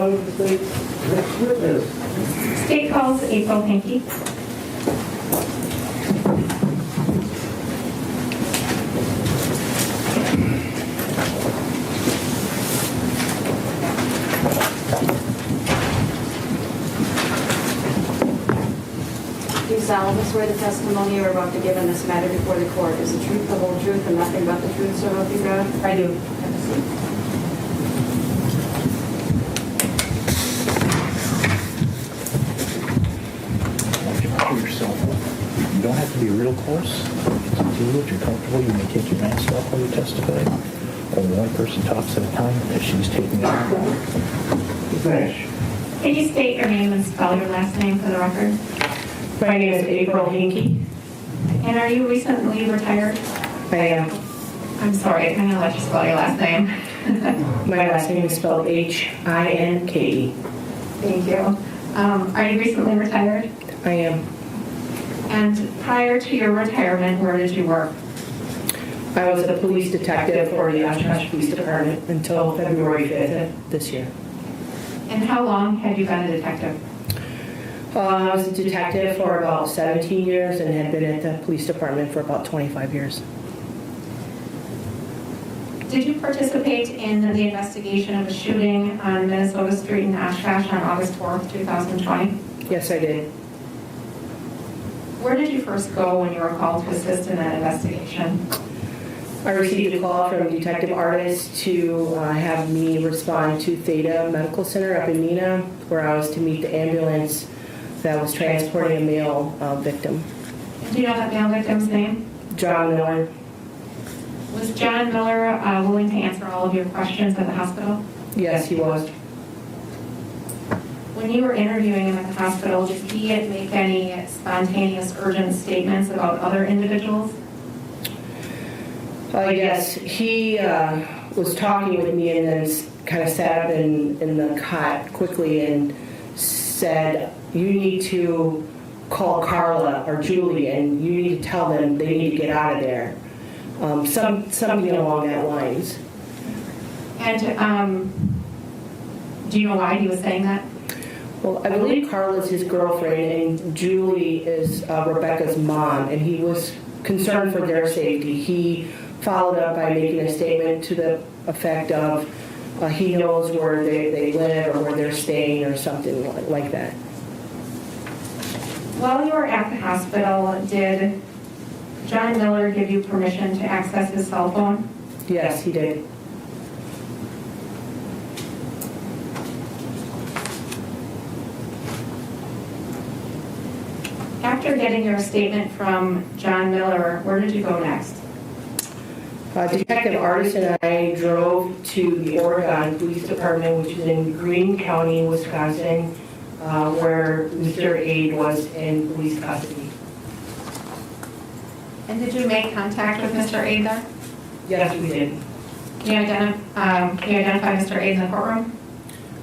call the state's next witness. State calls April Hinke. Do you solemnly swear the testimony you are about to give in this matter before the court is the truth, the whole truth, and nothing but the truth, so help you God? I do. Have a seat. Pull yourself up. You don't have to be real close. If you're comfortable, you may take your mask off while you testify. Only one person talks at a time if she's taking it. Finish. Can you state your name and spell your last name for the record? My name is April Hinke. And are you recently retired? I am. I'm sorry, I'm gonna let you spell your last name. My last name is spelled Hinke. Thank you. Are you recently retired? I am. And prior to your retirement, where did you work? I was a police detective for the Oshkosh Police Department until February 5th this year. And how long had you been a detective? I was a detective for about 17 years and had been at the police department for about 25 years. Did you participate in the investigation of a shooting on Minnesota Street in Oshkosh on August 4th, 2020? Yes, I did. Where did you first go when you were called to assist in that investigation? I received a call from Detective Artist to have me respond to Theta Medical Center up in Neenah, where I was to meet the ambulance that was transporting a male victim. Do you know that male victim's name? John Miller. Was John Miller willing to answer all of your questions at the hospital? Yes, he was. When you were interviewing him at the hospital, did he make any spontaneous, urgent statements about other individuals? Yes, he was talking with me and then kind of sat up in the cot quickly and said, "You need to call Carla or Julie and you need to tell them they need to get out of there." Something along that lines. And do you know why he was saying that? Well, I believe Carla's his girlfriend and Julie is Rebecca's mom, and he was concerned for their safety. He followed up by making a statement to the effect of he knows where they live or where they're staying or something like that. While you were at the hospital, did John Miller give you permission to access his cell phone? Yes, he did. After getting your statement from John Miller, where did you go next? Detective Artist and I drove to the Oregon Police Department, which is in Greene County, Wisconsin, where Mr. Aide was in police custody. And did you make contact with Mr. Aide there? Yes, we did. Can you identify Mr. Aide in the courtroom?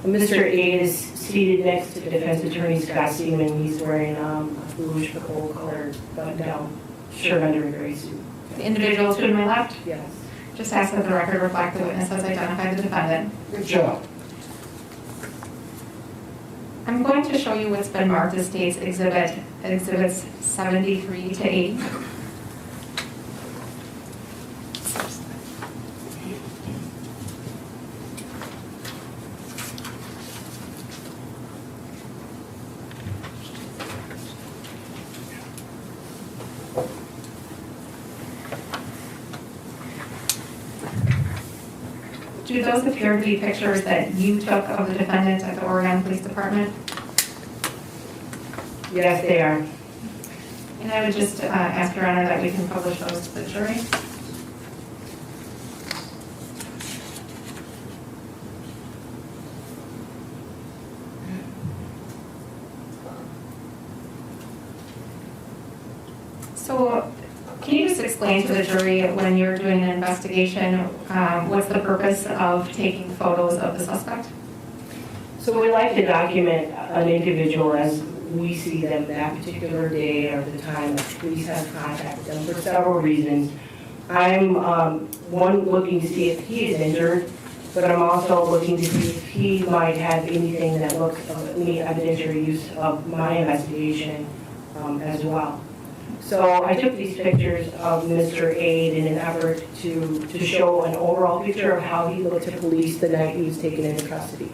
Mr. Aide is seated next to Defense Attorney Scott Seaman. He's wearing a bluish purple colored button-down shirt under a gray suit. The individual to my left? Yes. Just ask that the record reflect the witness has identified the defendant. Good job. I'm going to show you what's been marked as State's Exhibits 73 to 80. Do those appear to be pictures that you took of the defendant at the Oregon Police Department? Yes, they are. And I would just ask Your Honor that we can publish those to the jury. So can you just explain to the jury when you're doing an investigation, what's the purpose of taking photos of the suspect? So we like to document an individual as we see them that particular day or the time that police have contacted them for several reasons. I'm one looking to see if he is injured, but I'm also looking to see if he might have anything that looks any evidentiary use of my investigation as well. So I took these pictures of Mr. Aide in an effort to show an overall picture of how he looked to police the night he was taken into custody.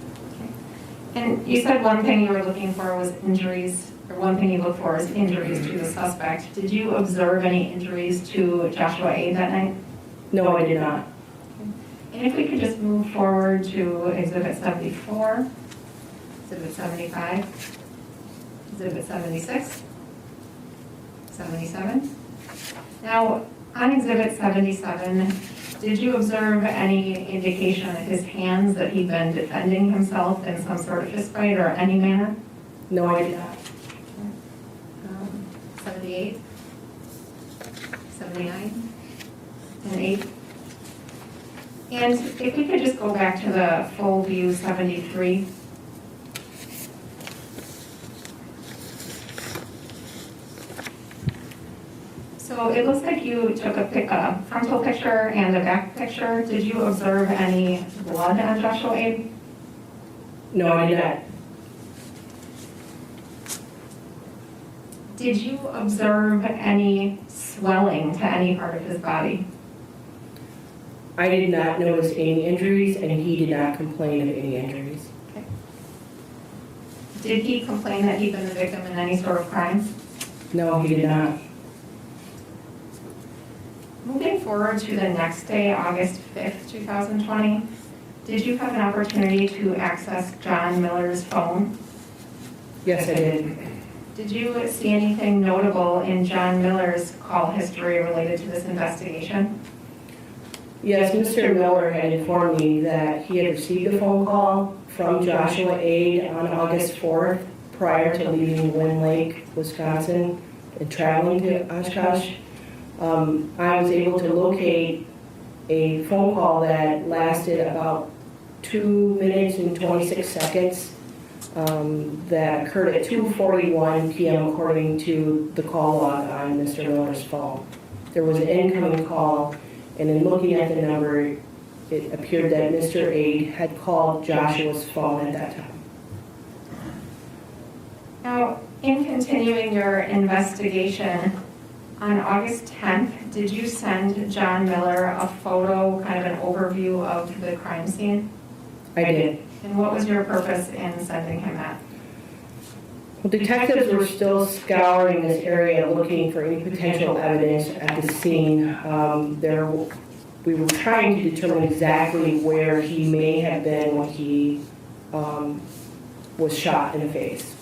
And you said one thing you were looking for was injuries, or one thing you looked for is injuries to the suspect. Did you observe any injuries to Joshua Aide that night? No, I did not. And if we could just move forward to Exhibit 74, Exhibit 75, Exhibit 76, 77. Now, on Exhibit 77, did you observe any indication of his hands that he'd been defending himself in some sort of fistfight or any manner? No, I did not. 78, 79, and 8. And if we could just go back to the full view 73. So it looks like you took a frontal picture and a back picture. Did you observe any blood on Joshua Aide? No, I did not. Did you observe any swelling to any part of his body? I did not notice any injuries, and he did not complain of any injuries. Okay. Did he complain that he'd been the victim in any sort of crime? No, he did not. Moving forward to the next day, August 5th, 2020, did you have an opportunity to access John Miller's phone? Yes, I did. Did you see anything notable in John Miller's call history related to this investigation? Yes, Mr. Miller had informed me that he had received a phone call from Joshua Aide on August 4th prior to leaving Lynn Lake, Wisconsin, and traveling to Oshkosh. I was able to locate a phone call that lasted about 2 minutes and 26 seconds that occurred at 2:41 p.m. according to the call log on Mr. Miller's phone. There was an incoming call, and in looking at the number, it appeared that Mr. Aide had called Joshua's phone at that time. Now, in continuing your investigation, on August 10th, did you send John Miller a photo, kind of an overview of the crime scene? I did. And what was your purpose in sending him that? Well, detectives were still scouring this area looking for any potential evidence at the scene. We were trying to determine exactly where he may have been when he was shot in the face.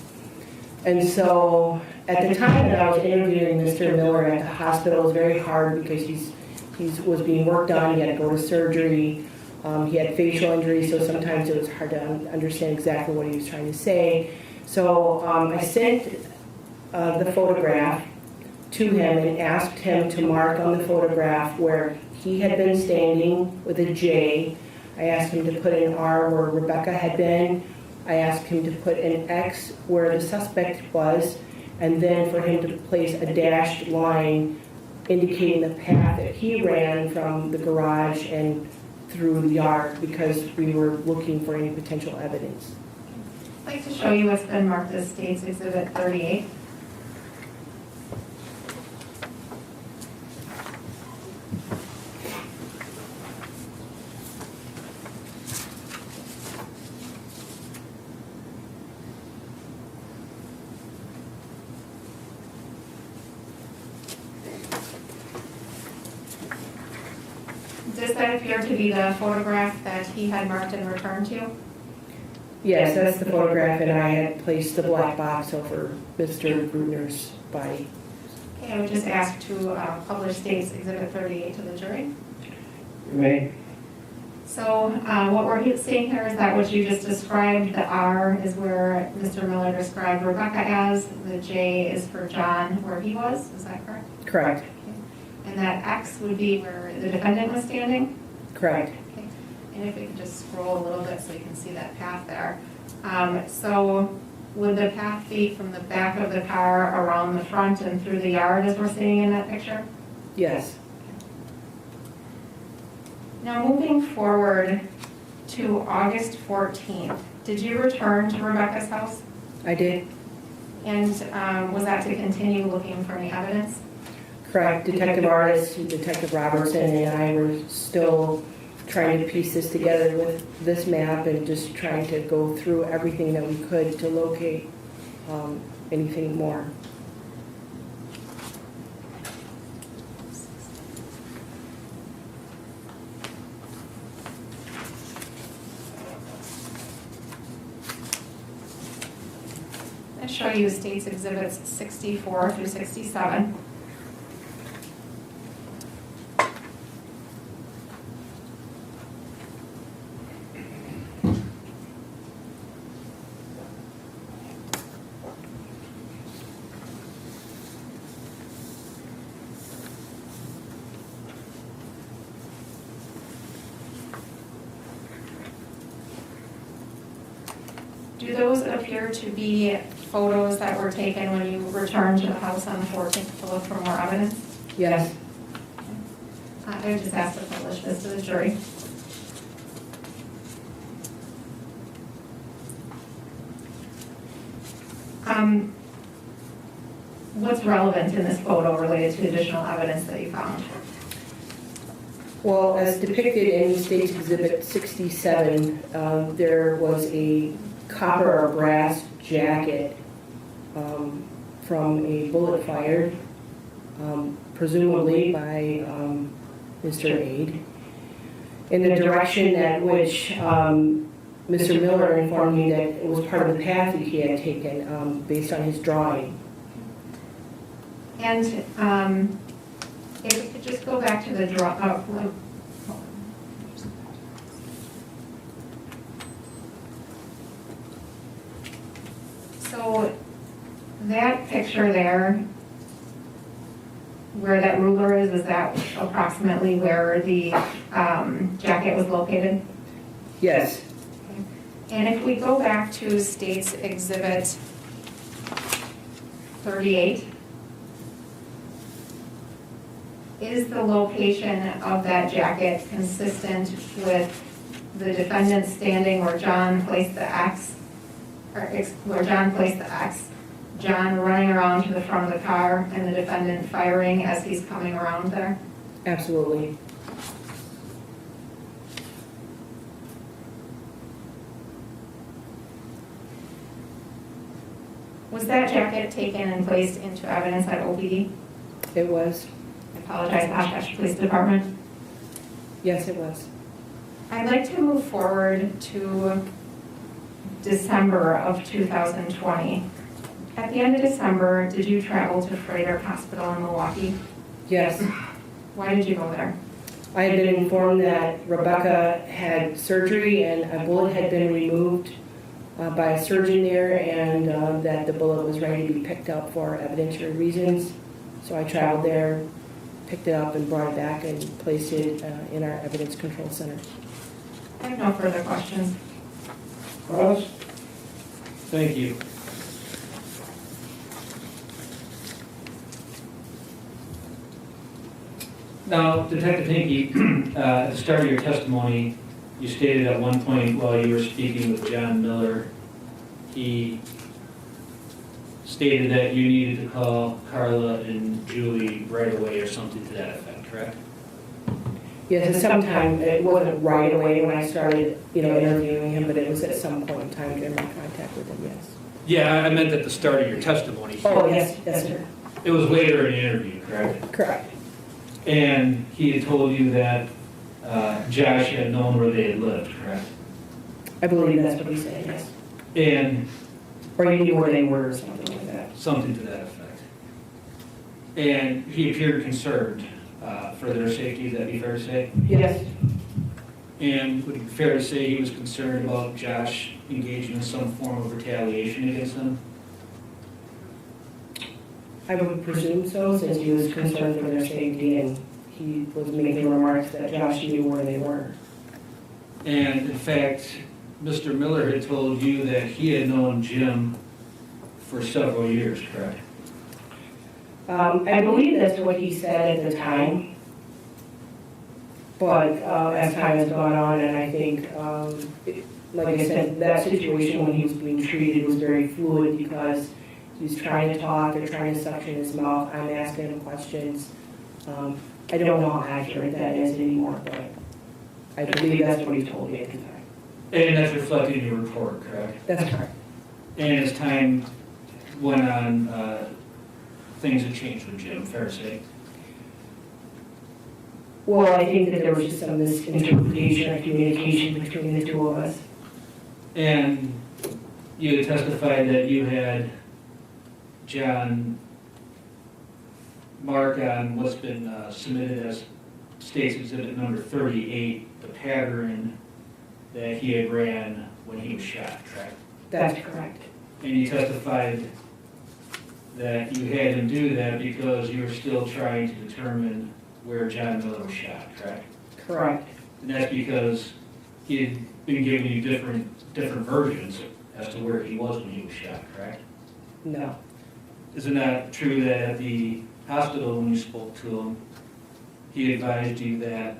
And so at the time that I was interviewing Mr. Miller at the hospital, it was very hard because he was being worked on, he had to go to surgery, he had facial injuries, so sometimes it was hard to understand exactly what he was trying to say. So I sent the photograph to him and asked him to mark on the photograph where he had been standing with a J. I asked him to put an R where Rebecca had been. I asked him to put an X where the suspect was, and then for him to place a dashed line indicating the path that he ran from the garage and through the yard because we were looking for any potential evidence. I'd like to show you what's been marked as State's Exhibit 38. Does that appear to be the photograph that he had marked and returned to? Yes, that's the photograph, and I had placed the black box over Mr. Gruettner's body. Okay, I would just ask to publish State's Exhibit 38 to the jury. Right. So what we're seeing here is that what you just described, the R is where Mr. Miller described Rebecca as, the J is for John where he was, is that correct? Correct. Okay. And that X would be where the defendant was standing? Correct. Okay. And if we could just scroll a little bit so you can see that path there. So would the path be from the back of the car around the front and through the yard as we're seeing in that picture? Yes. Now moving forward to August 14th. Did you return to Rebecca's house? I did. And was that to continue looking for any evidence? Correct. Detective Artist, Detective Robertson, and I were still trying to piece this together with this map and just trying to go through everything that we could to locate anything more. I show you State's Exhibits 64 through 67. Do those appear to be photos that were taken when you returned to the house on the 14th to look for more evidence? Yes. I would just ask to publish this to the jury. What's relevant in this photo related to additional evidence that you found? Well, as depicted in State's Exhibit 67, there was a copper or brass jacket from a bullet fired, presumably by Mr. Aide, in the direction at which Mr. Miller informed me that it was part of the path that he had taken based on his drawing. And if we could just go back to the draw. So that picture there, where that ruler is that approximately where the jacket was located? Yes. And if we go back to State's Exhibit 38, is the location of that jacket consistent with the defendant standing where John placed the X, or where John placed the X, John running around to the front of the car, and the defendant firing as he's coming around there? Absolutely. Was that jacket taken and placed into evidence at OPD? It was. I apologize, Oshkosh Police Department. Yes, it was. I'd like to move forward to December of 2020. At the end of December, did you travel to Freighter Hospital in Milwaukee? Yes. Why did you go there? I had been informed that Rebecca had surgery and a bullet had been removed by a surgeon there, and that the bullet was ready to be picked up for evidentiary reasons. So I traveled there, picked it up, and brought it back and placed it in our evidence control center. I have no further questions. Ross? Thank you. Now, Detective Hinke, at the start of your testimony, you stated at one point while you were speaking with John Miller, he stated that you needed to call Carla and Julie right away or something to that effect, correct? Yes, at some time, it wasn't right away when I started, interviewing him, but it was at some point in time during my contact with him, yes. Yeah, I meant at the start of your testimony. Oh, yes, sir. It was later in the interview, correct? Correct. And he had told you that Josh had known where they had lived, correct? I believe that's what he said, yes. And Or you knew where they were or something like that. something to that effect. And he appeared concerned for their safety, is that be fair to say? Yes. And would it be fair to say he was concerned about Josh engaging in some form of retaliation against them? I would presume so, since he was concerned for their safety and he was making remarks that Josh knew where they were. And in fact, Mr. Miller had told you that he had known Jim for several years, correct? I believe that's what he said at the time. But as time has gone on, and I think, like I said, that situation when he was being treated was very fluid because he was trying to talk, they're trying to suction his mouth, I'm asking him questions. I don't know how accurate that is anymore, but I believe that's what he told me at the time. And that's reflected in your report, correct? That's correct. And as time went on, things have changed with Jim, fair to say? Well, I think that there was just some misinterpretation or communication between the two of us. And you had testified that you had John mark on what's been submitted as State's Exhibit number 38, the pattern that he had ran when he was shot, correct? That's correct. And you testified that you had him do that because you were still trying to determine where John Miller was shot, correct? Correct. And that's because he had been giving you different versions as to where he was when he was shot, correct? No. Isn't that true that at the hospital when you spoke to him, he advised you that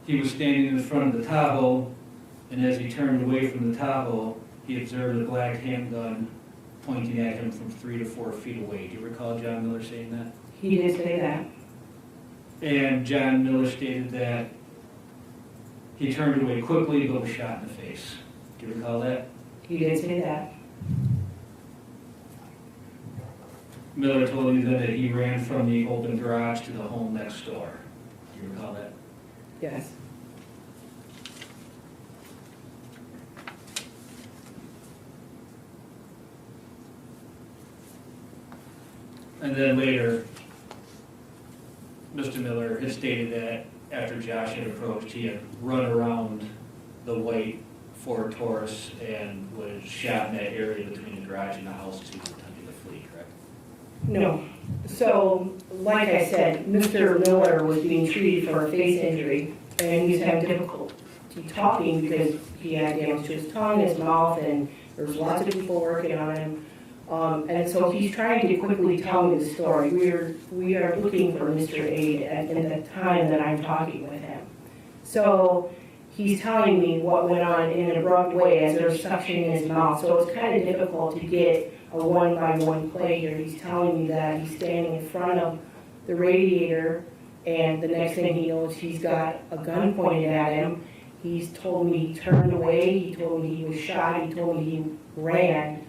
he was standing in front of the Tahoe, and as he turned away from the Tahoe, he observed a black handgun pointing at him from 3 to 4 feet away. Do you recall John Miller saying that? He did say that. And John Miller stated that he turned away quickly but was shot in the face. Do you recall that? He did say that. Miller told you then that he ran from the open garage to the home next door. Do you recall that? Yes. And then later, Mr. Miller had stated that after Josh had approached, he had run around the white Ford Taurus and was shot in that area between the garage and the house to attempt to flee, correct? No. So, like I said, Mr. Miller was being treated for a face injury, and he was having difficulty talking because he had damage to his tongue, his mouth, and there was lots of people working on him. And so he's trying to quickly tell me the story. We are looking for Mr. Aide in the time that I'm talking with him. So he's telling me what went on in an abrupt way as they're suctioning his mouth. So it's kind of difficult to get a one-by-one play here. He's telling me that he's standing in front of the radiator, and the next thing he knows, he's got a gun pointed at him. He's told me he turned away. He told me he was shot. He told me he ran.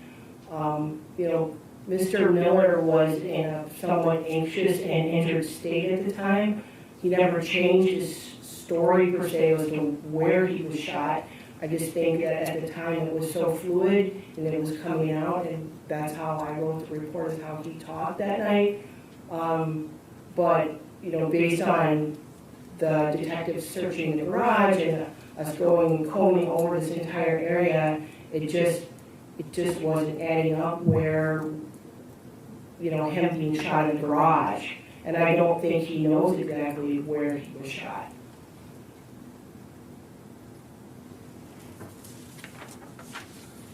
Mr. Miller was in a somewhat anxious and injured state at the time. He never changed his story per se as to where he was shot. I just think that at the time it was so fluid and that it was coming out, and that's how I wrote the report, is how he talked that night. But based on the detectives searching the garage and us combing over this entire area, it just wasn't adding up where, him being shot in the garage. And I don't think he knows exactly where he was shot.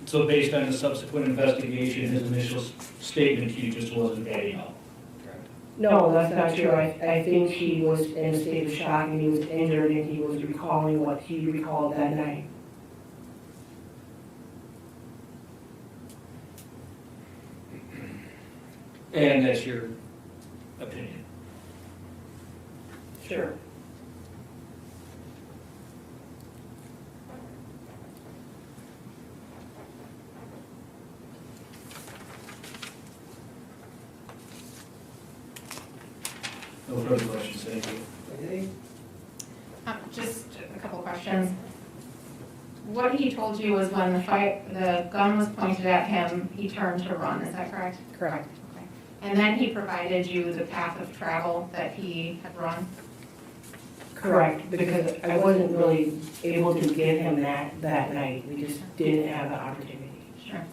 So based on the subsequent investigation, his initial statement to you just wasn't adding up, correct? No, that's not true. I think he was in a state of shock and he was injured and he was recalling what he recalled that night. And that's your opinion? Sure. No further questions, thank you. Just a couple questions. What he told you was when the gun was pointed at him, he turned to run, is that correct? Correct. Okay. And then he provided you the path of travel that he had run? Correct, because I wasn't really able to give him that night. We just didn't have the opportunity. Sure.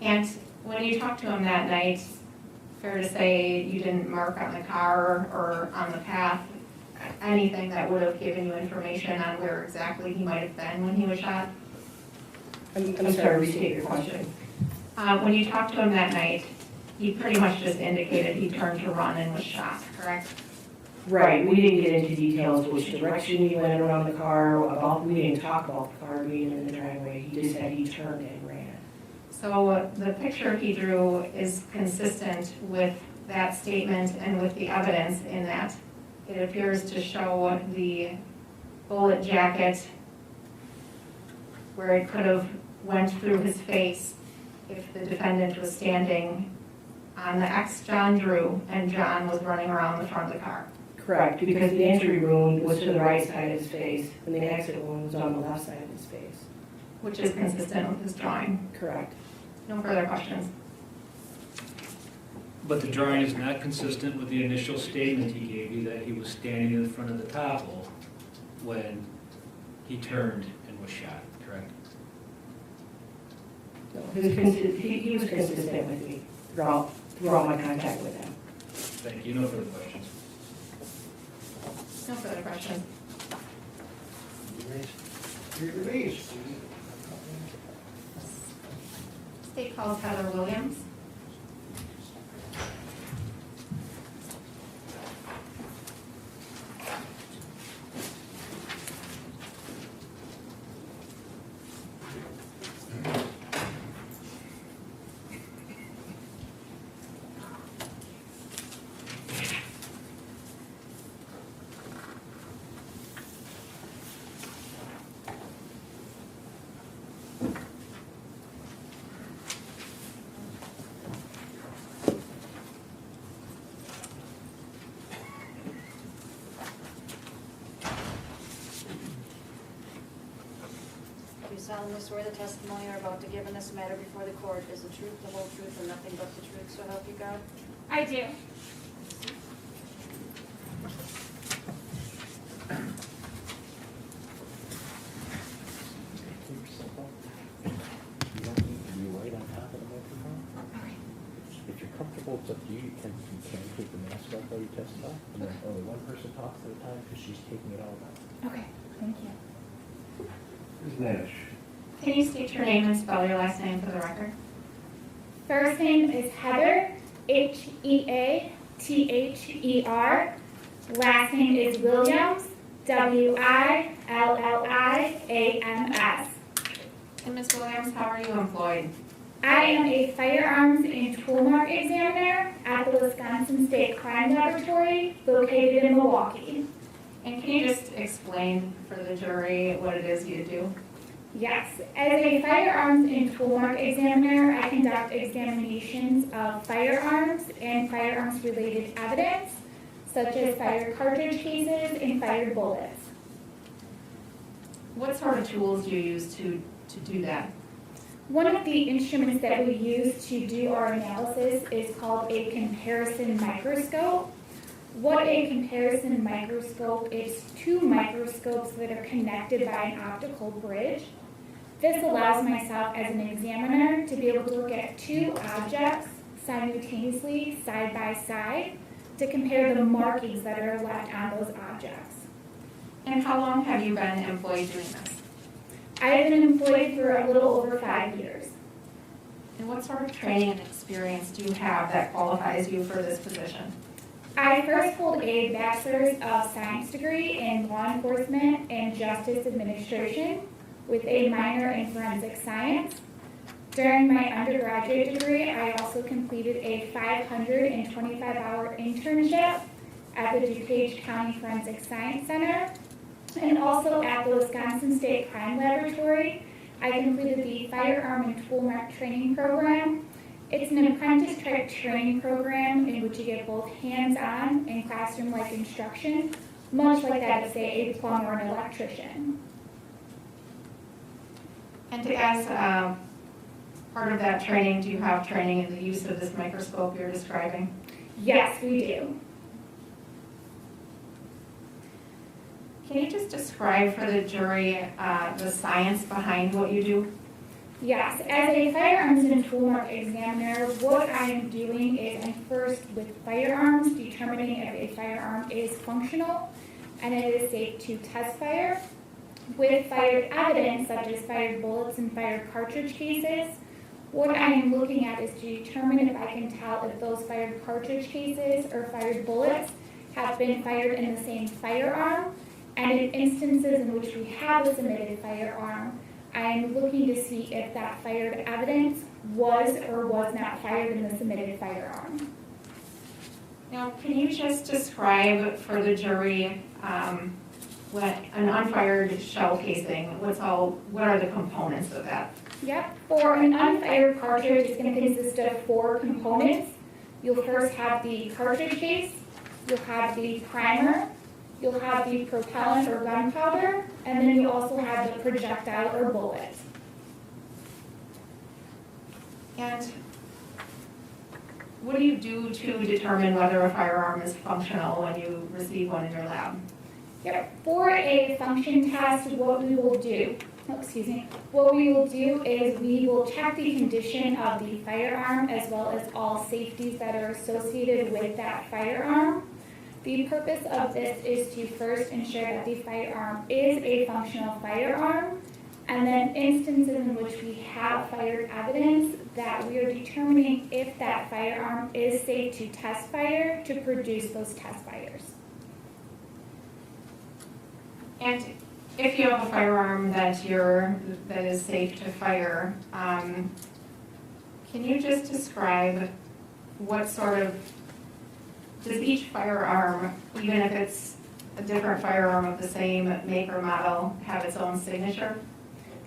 And when you talked to him that night, fair to say you didn't mark on the car or on the path anything that would have given you information on where exactly he might have been when he was shot? I'm sorry, restate your question. When you talked to him that night, he pretty much just indicated he turned to run and was shot, correct? Right, we didn't get into details which direction he went around the car, we didn't talk about the car being in the driveway. He just said he turned and ran. So the picture he drew is consistent with that statement and with the evidence in that it appears to show the bullet jacket where it could have went through his face if the defendant was standing on the X John drew and John was running around the front of the car. Correct, because the entry wound was to the right side of his face, and the exit wound was on the left side of his face. Which is consistent with his drawing. Correct. No further questions. But the drawing is not consistent with the initial statement he gave you that he was standing in front of the topple when he turned and was shot, correct? No, he was consistent with me throughout my contact with him. Thank you. No further questions. No further questions. Be released. State calls Heather Williams. Do you solemnly swear the testimony you're about to give in this matter before the court is the truth, the whole truth, and nothing but the truth, so help you God? I do. You don't need to be right on top of the microphone. Okay. If you're comfortable, it's up to you. You can take the mask off while you testify. And then only one person talks at a time because she's taking it all down. Okay, thank you. Ms. Nash. Can you state your name and spell your last name for the record? First name is Heather, Heather. Last name is Williams, Williams. And Ms. Williams, how are you employed? I am a firearms and toolmark examiner at the Wisconsin State Crime Laboratory located in Milwaukee. And can you just explain for the jury what it is you do? Yes, as a firearms and toolmark examiner, I conduct examinations of firearms and firearms-related evidence, such as fired cartridge cases and fired bullets. What sort of tools do you use to do that? One of the instruments that we use to do our analysis is called a comparison microscope. What a comparison microscope is two microscopes that are connected by an optical bridge. This allows myself as an examiner to be able to look at two objects simultaneously side by side to compare the markings that are left on those objects. And how long have you been employed doing this? I have been employed for a little over 5 years. And what sort of training and experience do you have that qualifies you for this position? I first hold a Bachelor's of Science degree in Law Enforcement and Justice Administration with a minor in Forensic Science. During my undergraduate degree, I also completed a 525-hour internship at the DuPage County Forensic Science Center and also at the Wisconsin State Crime Laboratory. I completed the Firearm and Toolmark Training Program. It's an apprentice-type training program in which you get both hands-on and classroom-like instruction, much like that of, say, a plumber or an electrician. And as part of that training, do you have training in the use of this microscope you're describing? Yes, we do. Can you just describe for the jury the science behind what you do? Yes, as a firearms and toolmark examiner, what I am doing is I'm first with firearms determining if a firearm is functional and it is safe to test fire. With fired evidence, such as fired bullets and fired cartridge cases, What I am looking at is to determine if I can tell if those fired cartridge cases or fired bullets have been fired in the same firearm, and in instances in which we have a submitted firearm, I am looking to see if that fired evidence was or was not fired in the submitted firearm. Now, can you just describe for the jury what an unfired shell casing, what are the components of that? Yep, for an unfired cartridge, it's going to consist of 4 components. You'll first have the cartridge case, you'll have the primer, you'll have the propellant or gunpowder, and then you'll also have the projectile or bullet. And what do you do to determine whether a firearm is functional when you receive one in your lab? Yep, for a function test, what we will do is we will check the condition of the firearm as well as all safeties that are associated with that firearm. The purpose of this is to first ensure that the firearm is a functional firearm, and then instances in which we have fired evidence that we are determining if that firearm is safe to test fire to produce those test fires. And if you have a firearm that is safe to fire, can you just describe what sort of, does each firearm, even if it's a different firearm of the same make or model, have its own signature?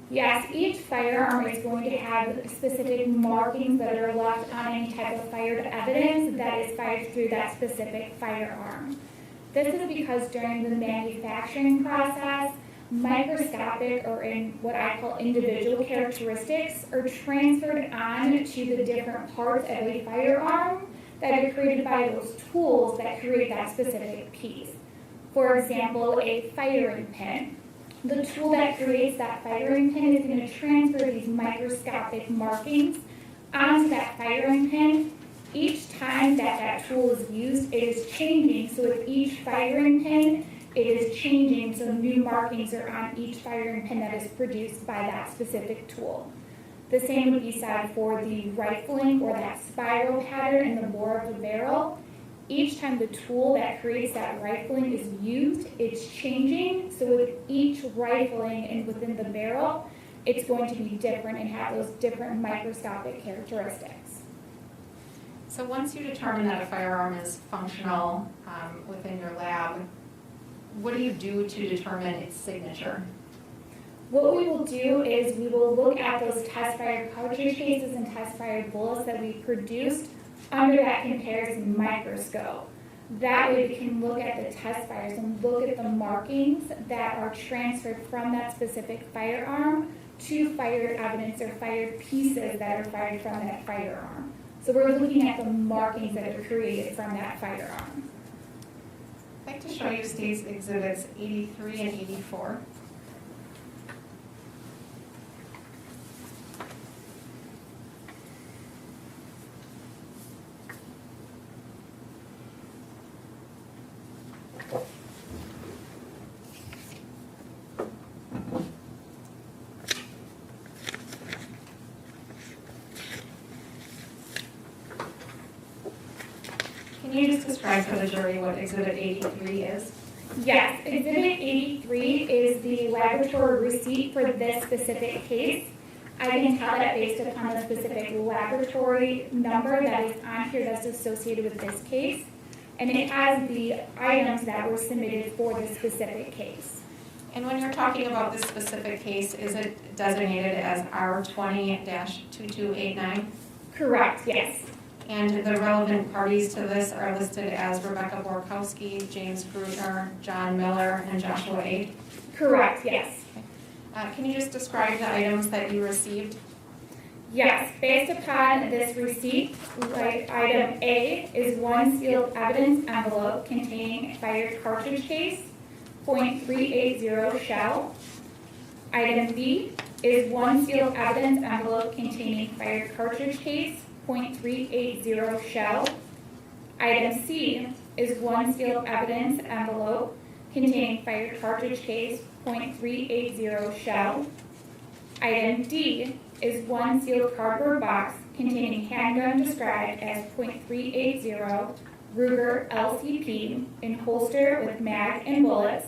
Yes, each firearm is going to have specific markings that are left on any type of fired evidence that is fired through that specific firearm. This is because during the manufacturing process, microscopic, or in what I call individual characteristics, are transferred on to the different parts of a firearm that are created by those tools that create that specific piece. For example, a firing pin. The tool that creates that firing pin is going to transfer these microscopic markings onto that firing pin. Each time that tool is used, it is changing. So with each firing pin, it is changing. So new markings are on each firing pin that is produced by that specific tool. The same would be said for the rifling or that spiral pattern in the bore of the barrel. Each time the tool that creates that rifling is used, it's changing. So with each rifling and within the barrel, it's going to be different and have those different microscopic characteristics. So once you determine that a firearm is functional within your lab, what do you do to determine its signature? What we will do is we will look at those test-fired cartridge cases and test-fired bullets that we produced under that comparison microscope. That way we can look at the test fires and look at the markings that are transferred from that specific firearm to fired evidence or fired pieces that are fired from that firearm. So we're looking at the markings that are created from that firearm. I'd like to show you State's Exhibits 83 and 84. Can you just describe for the jury what Exhibit 83 is? Yes, Exhibit 83 is the laboratory receipt for this specific case. I can tell that based upon the specific laboratory number that is on here that's associated with this case, and it has the items that were submitted for this specific case. And when you're talking about this specific case, is it designated as R20-2289? Correct, yes. And the relevant parties to this are listed as Rebecca Borkowski, James Gruettner, John Miller, and Joshua Aide? Correct, yes. Can you just describe the items that you received? Yes, based upon this receipt, like item A is one sealed evidence envelope containing fired cartridge case, .380 shell. Item B is one sealed evidence envelope containing fired cartridge case, .380 shell. Item C is one sealed evidence envelope containing fired cartridge case, .380 shell. Item D is one sealed cardboard box containing handgun described as .380 Ruger LCP in holster with mag and bullets.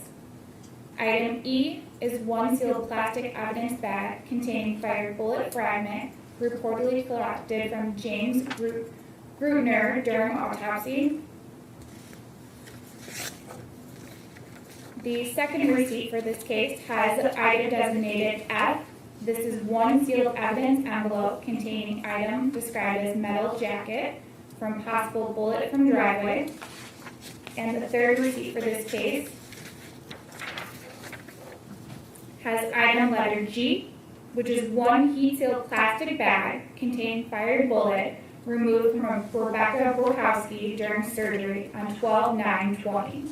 Item E is one sealed plastic evidence bag containing fired bullet fragment reportedly collected from James Gruettner during autopsy. The second receipt for this case has item designated F. This is one sealed evidence envelope containing item described as metal jacket from possible bullet from driveway. And the third receipt for this case has item letter G, which is one heat-sealed plastic bag containing fired bullet removed from Rebecca Borkowski during surgery on 12/9/20.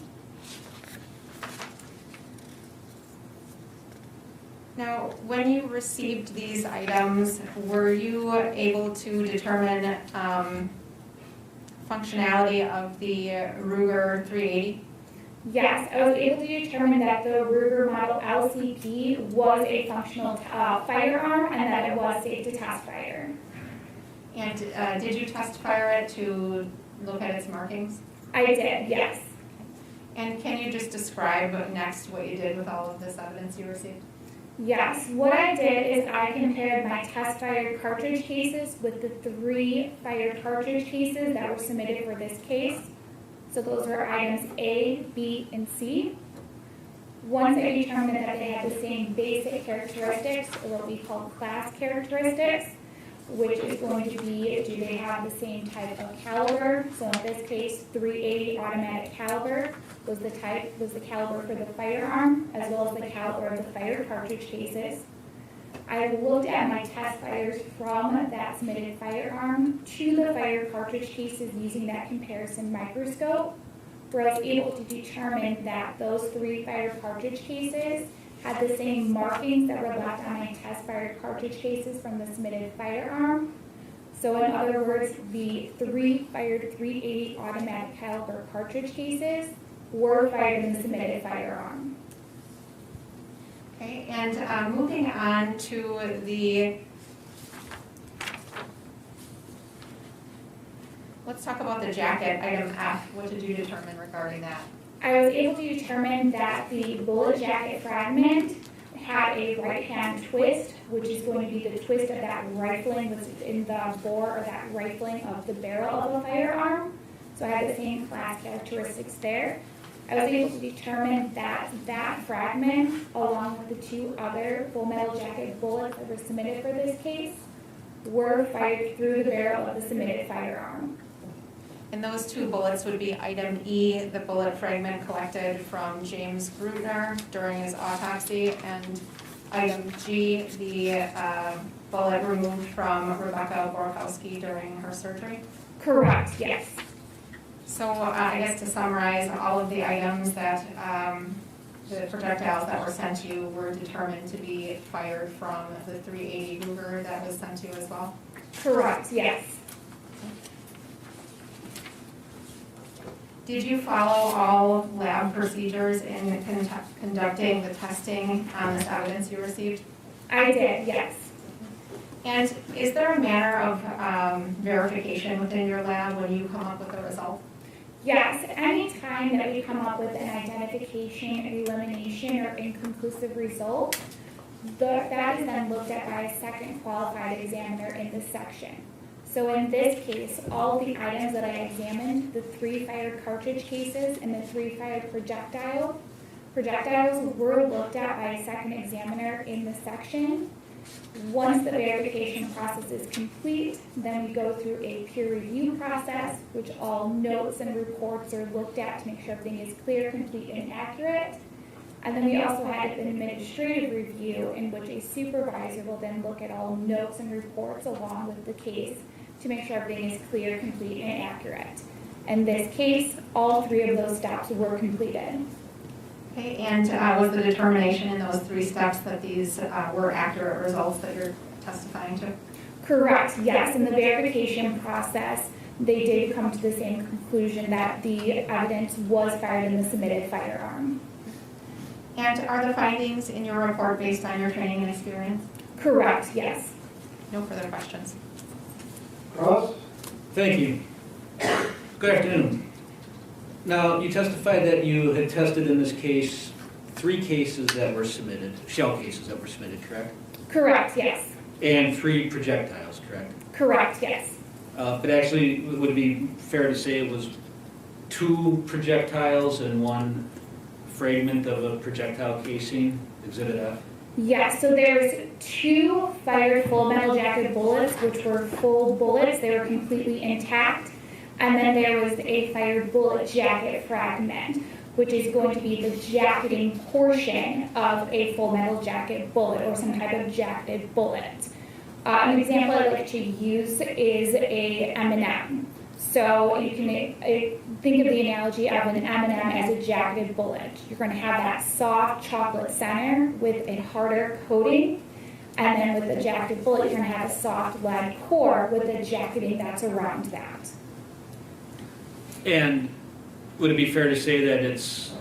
Now, when you received these items, were you able to determine functionality of the Ruger 380? Yes, I was able to determine that the Ruger model LCP was a functional firearm and that it was safe to test fire. And did you test fire it to look at its markings? I did, yes. And can you just describe next what you did with all of this evidence you received? Yes, what I did is I compared my test fired cartridge cases with the 3 fired cartridge cases that were submitted for this case. So those were items A, B, and C. Once I determined that they had the same basic characteristics, or what we call class characteristics, which is going to be, do they have the same type of caliber? So in this case, 380 automatic caliber was the caliber for the firearm, as well as the caliber of the fired cartridge cases. I looked at my test fires from that submitted firearm to the fired cartridge cases using that comparison microscope, where I was able to determine that those 3 fired cartridge cases had the same markings that were left on my test fired cartridge cases from the submitted firearm. So in other words, the 3 fired .380 automatic caliber cartridge cases were fired in the submitted firearm. Okay, and moving on to let's talk about the jacket, item F. What did you determine regarding that? I was able to determine that the bullet jacket fragment had a right-hand twist, which is going to be the twist of that rifling within the bore or that rifling of the barrel of a firearm. So I had the same class characteristics there. I was able to determine that that fragment, along with the 2 other full metal jacket bullets that were submitted for this case, were fired through the barrel of the submitted firearm. And those 2 bullets would be item E, the bullet fragment collected from James Gruettner during his autopsy, and item G, the bullet removed from Rebecca Borkowski during her surgery? Correct, yes. So I guess to summarize, all of the items that, the projectiles that were sent to you were determined to be fired from the 380 Ruger that was sent to you as well? Correct, yes. Did you follow all lab procedures in conducting the testing on this evidence you received? I did, yes. And is there a manner of verification within your lab when you come up with a result? Yes, any time that we come up with an identification, elimination, or inconclusive result, that is then looked at by a second qualified examiner in this section. So in this case, all the items that I examined, the 3 fired cartridge cases and the 3 fired projectiles were looked at by a second examiner in this section. Once the verification process is complete, then we go through a peer review process, which all notes and reports are looked at to make sure everything is clear, complete, and accurate. And then we also had an administrative review in which a supervisor will then look at all notes and reports along with the case to make sure everything is clear, complete, and accurate. In this case, all 3 of those steps were completed. Okay, and was the determination in those 3 steps that these were accurate results that you're testifying to? Correct, yes. In the verification process, they did come to the same conclusion that the evidence was fired in the submitted firearm. And are the findings in your report based on your training and experience? Correct, yes. No further questions. Cross? Thank you. Good afternoon. Now, you testified that you had tested in this case 3 cases that were submitted, shell cases that were submitted, correct? Correct, yes. And 3 projectiles, correct? Correct, yes. But actually, would it be fair to say it was 2 projectiles and 1 fragment of a projectile casing, Exhibit F? Yes, so there's 2 fired full metal jacket bullets, which were full bullets. They were completely intact. And then there was a fired bullet jacket fragment, which is going to be the jacketing portion of a full metal jacket bullet or some type of jacketed bullet. An example I like to use is a M&M. So you can think of the analogy of an M&M as a jacketed bullet. You're going to have that soft chocolate center with a harder coating, and then with the jacketed bullet, you're going to have a soft lead core with the jacketing that's around that. And would it be fair to say that it's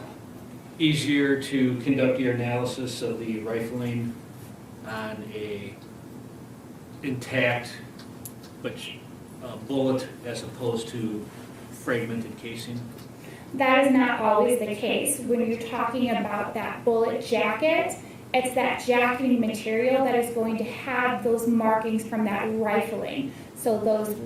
easier to conduct your analysis of the rifling on a intact but bullet as opposed to fragmented casing? That is not always the case. When you're talking about that bullet jacket, it's that jacketing material that is going to have those markings from that rifling. So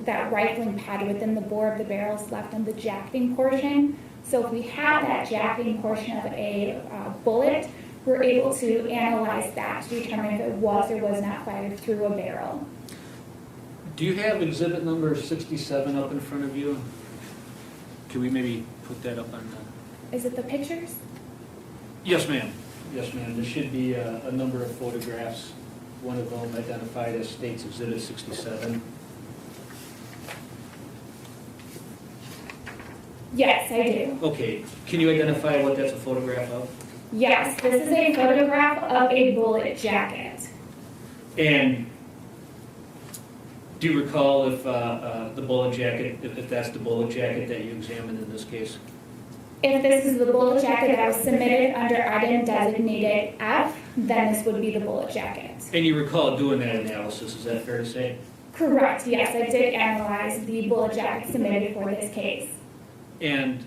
that rifling pad within the bore of the barrel is left on the jacketing portion. So if we have that jacketing portion of a bullet, we're able to analyze that to determine if it was or was not fired through a barrel. Do you have exhibit number 67 up in front of you? Can we maybe put that up on the... Is it the pictures? Yes, ma'am. Yes, ma'am. There should be a number of photographs. One of them identified as States Exhibit 67. Yes, I do. Okay. Can you identify what that's a photograph of? Yes, this is a photograph of a bullet jacket. And do you recall if the bullet jacket, if that's the bullet jacket that you examined in this case? If this is the bullet jacket that was submitted under item designated F, then this would be the bullet jacket. And you recall doing that analysis, is that fair to say? Correct, yes, I did analyze the bullet jacket submitted for this case. And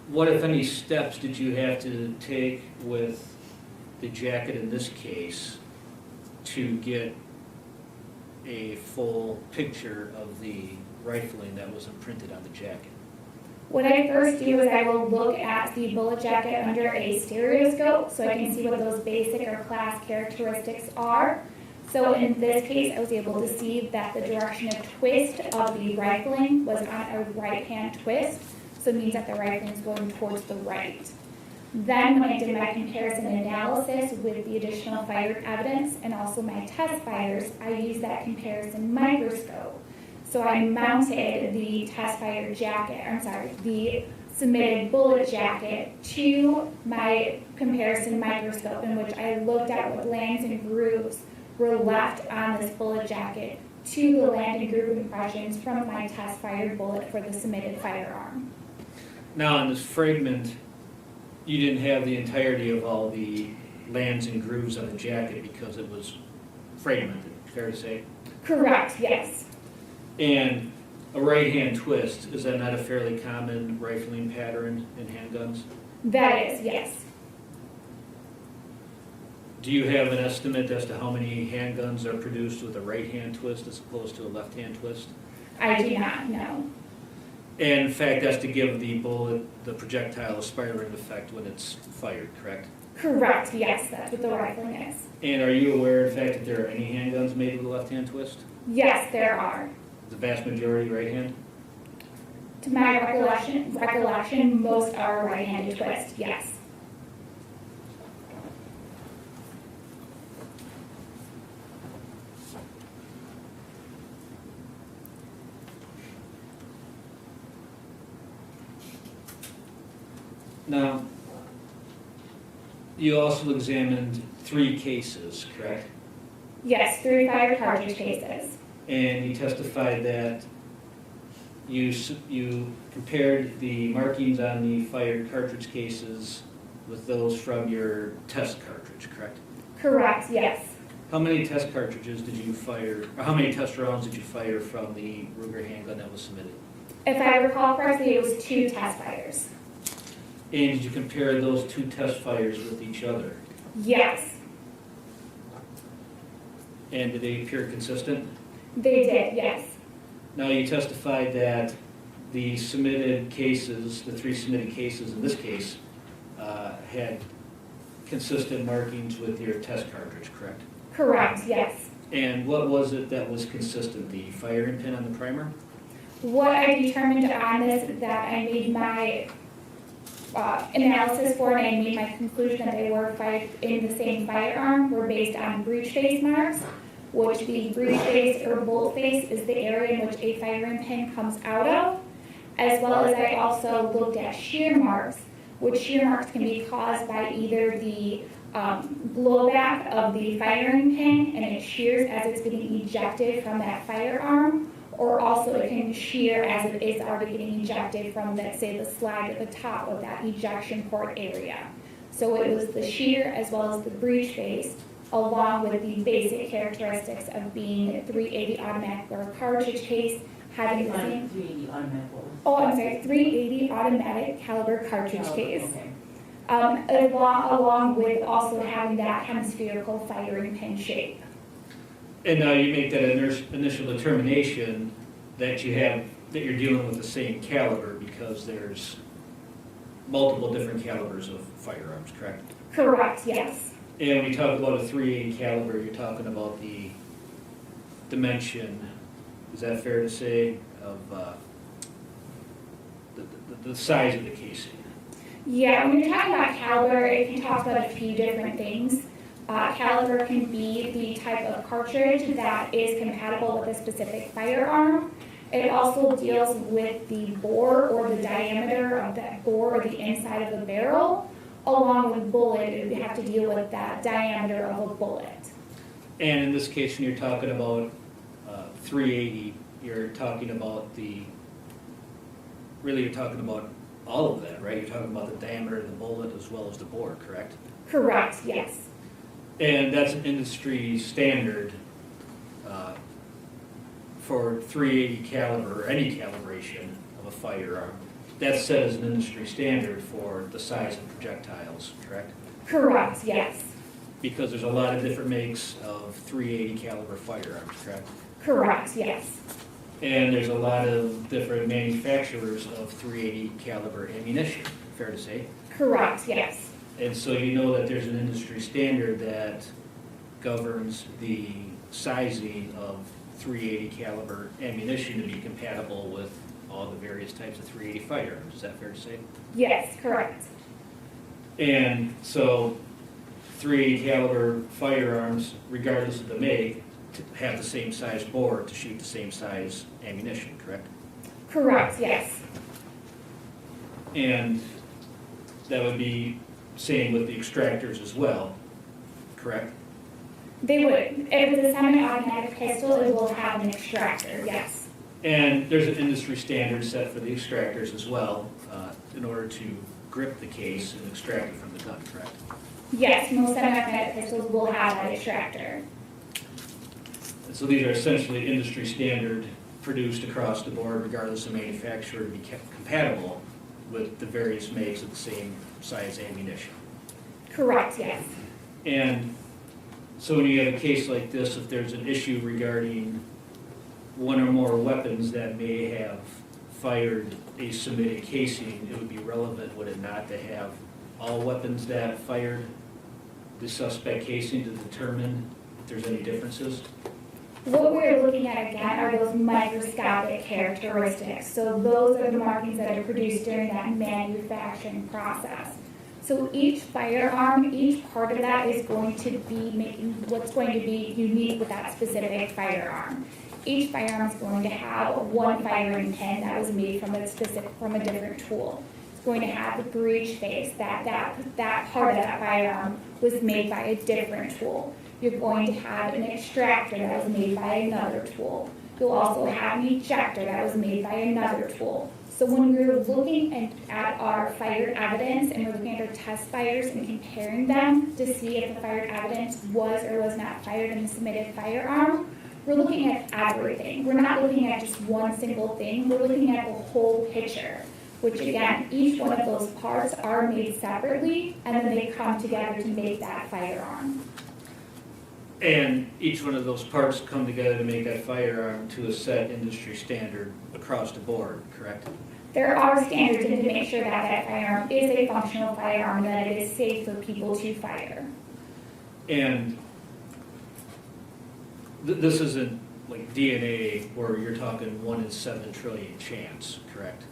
what, if any, steps did you have to take with the jacket in this case to get a full picture of the rifling that was imprinted on the jacket? What I first do is I will look at the bullet jacket under a stereoscope so I can see what those basic or class characteristics are. So in this case, I was able to see that the direction of twist of the rifling was on a right-hand twist, so it means that the rifling is going towards the right. Then when I did my comparison analysis with the additional fired evidence and also my test fires, I used that comparison microscope. So I mounted the test fired jacket, the submitted bullet jacket to my comparison microscope, in which I looked at what lands and grooves were left on this bullet jacket to the land and groove impressions from my test fired bullet for the submitted firearm. Now, on this fragment, you didn't have the entirety of all the lands and grooves on the jacket because it was fragmented, fair to say? Correct, yes. And a right-hand twist, is that not a fairly common rifling pattern in handguns? That is, yes. Do you have an estimate as to how many handguns are produced with a right-hand twist as opposed to a left-hand twist? I do not know. And in fact, that's to give the bullet, the projectile, a spiraling effect when it's fired, correct? Correct, yes, that's what the rifling is. And are you aware, in fact, that there are any handguns made with a left-hand twist? Yes, there are. The vast majority right-hand? To my recollection, most are right-handed twist, yes. Now, you also examined 3 cases, correct? Yes, 3 fired cartridge cases. And you testified that you compared the markings on the fired cartridge cases with those from your test cartridge, correct? Correct, yes. How many test cartridges did you fire, or how many test rounds did you fire from the Ruger handgun that was submitted? If I recall correctly, it was 2 test fires. And did you compare those 2 test fires with each other? Yes, And did they appear consistent? they did, yes. Now, you testified that the submitted cases, the 3 submitted cases in this case, had consistent markings with your test cartridge, correct? Correct, yes. And what was it that was consistent, the firing pin on the primer? What I determined on this is that I made my analysis for it, and I made my conclusion that they were fired in the same firearm were based on breech face marks, which the breech face or bolt face is the area in which a firing pin comes out of, as well as I also looked at shear marks, which shear marks can be caused by either the blowback of the firing pin and it shears as it's getting ejected from that firearm, or also it can shear as it is already getting ejected from, let's say, the slag at the top of that ejection port area. So it was the shear as well as the breech face, along with the basic characteristics of being a 380 automatic or cartridge case, having the same. 380 automatic. Oh, I'm sorry, 380 automatic caliber cartridge case. Okay. Along with also having that hemispherical firing pin shape. And now you make that initial determination that you're dealing with the same caliber because there's multiple different calibers of firearms, correct? Correct, yes. And when you talk about a 380 caliber, you're talking about the dimension, is that fair to say, of the size of the casing? Yeah, when you're talking about caliber, it can talk about a few different things. Caliber can be the type of cartridge that is compatible with a specific firearm. It also deals with the bore or the diameter of that bore or the inside of the barrel. Along with bullet, it would have to deal with that diameter of a bullet. And in this case, when you're talking about 380, you're talking about you're talking about all of that, right? You're talking about the diameter of the bullet as well as the bore, correct? Correct, yes. And that's an industry standard for 380 caliber, or any calibration of a firearm. That's set as an industry standard for the size of projectiles, correct? Correct, yes. Because there's a lot of different makes of 380 caliber firearms, correct? Correct, yes. And there's a lot of different manufacturers of 380 caliber ammunition, fair to say? Correct, yes. And so you know that there's an industry standard that governs the sizing of 380 caliber ammunition to be compatible with all the various types of 380 firearms. Is that fair to say? Yes, correct. And so 380 caliber firearms, regardless of the make, to have the same size bore to shoot the same size ammunition, correct? Correct, yes. And that would be same with the extractors as well, correct? They would. If it's a semi-automatic pistol, it will have an extractor, yes. And there's an industry standard set for the extractors as well, in order to grip the case and extract it from the gun, correct? Yes, most semi-automatic pistols will have that extractor. And so these are essentially industry standard produced across the board regardless of manufacturer to be compatible with the various makes of the same size ammunition. Correct, yes. And so when you have a case like this, if there's an issue regarding one or more weapons that may have fired a submitted casing, it would be relevant, would it not, to have all weapons that fired the suspect casing to determine if there's any differences? What we're looking at again are those microscopic characteristics. So those are the markings that are produced during that manufacturing process. So each firearm, each part of that is going to be making what's going to be unique with that specific firearm. Each firearm is going to have one firing pin that was made from a different tool. It's going to have the breech face, that part of that firearm was made by a different tool. You're going to have an extractor that was made by another tool. You'll also have an ejector that was made by another tool. So when we were looking at our fired evidence and we're looking at our test fires and comparing them to see if the fired evidence was or was not fired in the submitted firearm, we're looking at everything. We're not looking at just one single thing. We're looking at the whole picture, which again, each one of those parts are made separately and then they come together to make that firearm. And each one of those parts come together to make that firearm to a set industry standard across the board, correct? There are standards in to make sure that that firearm is a functional firearm, that it is safe for people to fire. And this isn't like DNA where you're talking 1 in 7 trillion chance, correct?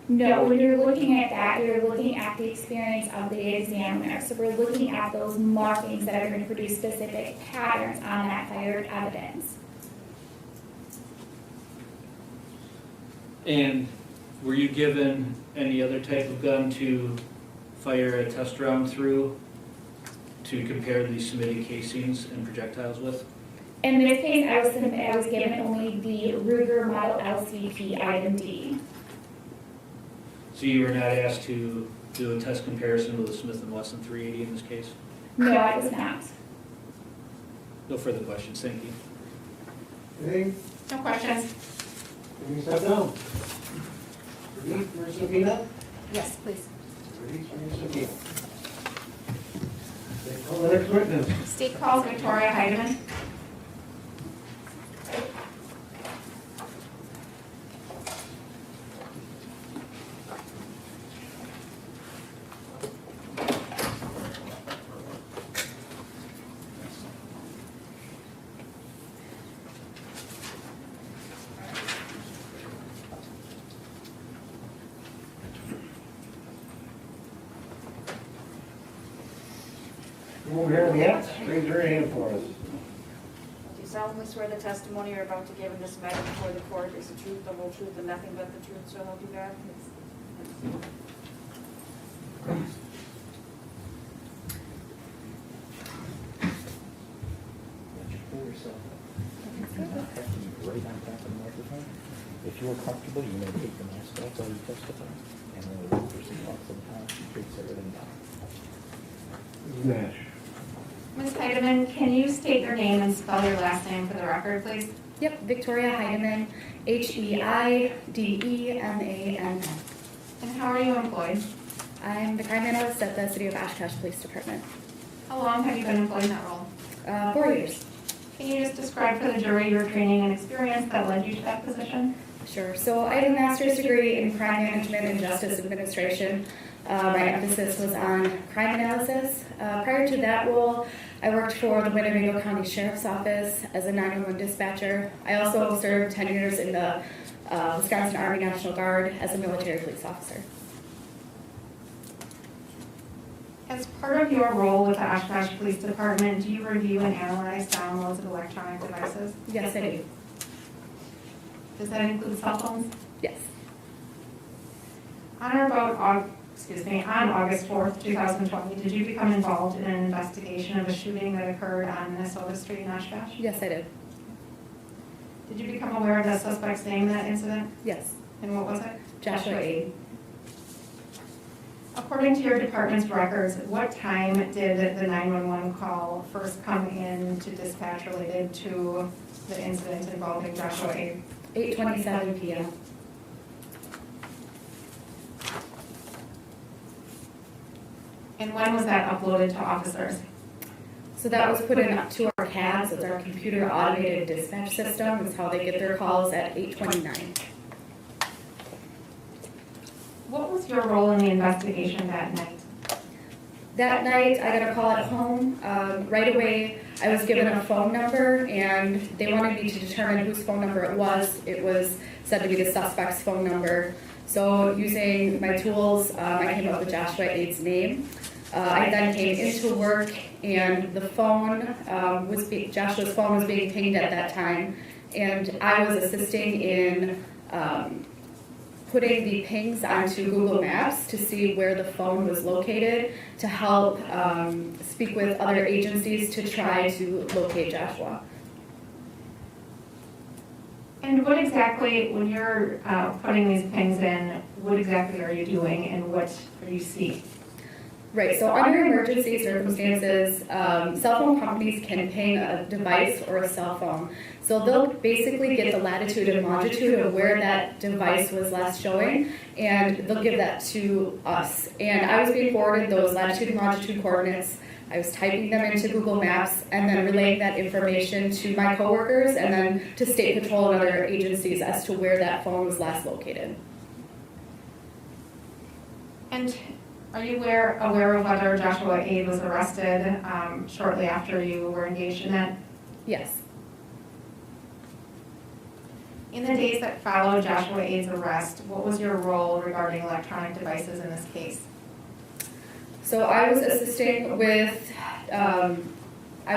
No, when you're looking at that, you're looking at the experience of the examiner. So we're looking at those markings that are going to produce specific patterns on that fired evidence. And were you given any other type of gun to fire a test round through to compare these submitted casings and projectiles with? In this case, I was given only the Ruger Model LCP Item D. So you were not asked to do a test comparison with a Smith & Wesson 380 in this case? No, I was not. No further questions, thank you. Anything? No questions? Can you step down? Ready for Sabina? Yes, please. Ready for Sabina? Okay, call the next witness. State calls Victoria Heidemann. Come over here in the end, raise your hand for us. Do you solemnly swear the testimony you're about to give in this matter before the court is the truth, the whole truth, and nothing but the truth, so help you God? Would you pull yourself up? You do not have to be right on top of the microphone. If you are comfortable, you may take the mask off while you testify. And only one person talks at a time, takes everything down. Nash. Ms. Heidemann, can you state your name and spell your last name for the record, please? Yep, Victoria Heidemann, Heidemann. And how are you employed? I'm the crime analyst at the City of Oshkosh Police Department. How long have you been employed in that role? 4 years. Can you just describe for the jury your training and experience that led you to that position? Sure. So I have a master's degree in crime management and justice administration. My emphasis was on crime analysis. Prior to that role, I worked for the Winnebago County Sheriff's Office as a 911 dispatcher. I also served 10 years in the Wisconsin Army National Guard as a military police officer. As part of your role with the Oshkosh Police Department, do you review and analyze downloads of electronic devices? Yes, I do. Does that include cell phones? Yes. On August 4th, 2020, did you become involved in an investigation of a shooting that occurred on Minnesota Street in Oshkosh? Yes, I did. Did you become aware of the suspect's name in that incident? Yes. And what was it? Joshua Aide. According to your department's records, what time did the 911 call first come in to dispatch related to the incident involving Joshua Aide? 8:27 p.m. And when was that uploaded to officers? So that was put into our CADS, it's our computer automated dispatch system. It's how they get their calls at 8:29. What was your role in the investigation that night? That night, I got a call at home. Right away, I was given a phone number, and they wanted me to determine whose phone number it was. It was said to be the suspect's phone number. So using my tools, I came up with Joshua Aide's name. I then came into work, and the phone Joshua's phone was being pinged at that time, and I was assisting in putting the pings onto Google Maps to see where the phone was located to help speak with other agencies to try to locate Joshua. And what exactly, when you're putting these pings in, what exactly are you doing and what are you seeing? Right, so under emergency circumstances, cell phone companies can ping a device or a cell phone. So they'll basically get the latitude and longitude of where that device was last showing, and they'll give that to us. And I was being forwarded those latitude and longitude coordinates. I was typing them into Google Maps and then relaying that information to my coworkers and then to State Patrol and other agencies as to where that phone was last located. And are you aware of whether Joshua Aide was arrested shortly after you were engaged in that? Yes. In the days that followed Joshua Aide's arrest, what was your role regarding electronic devices in this case? So I was assisting with, I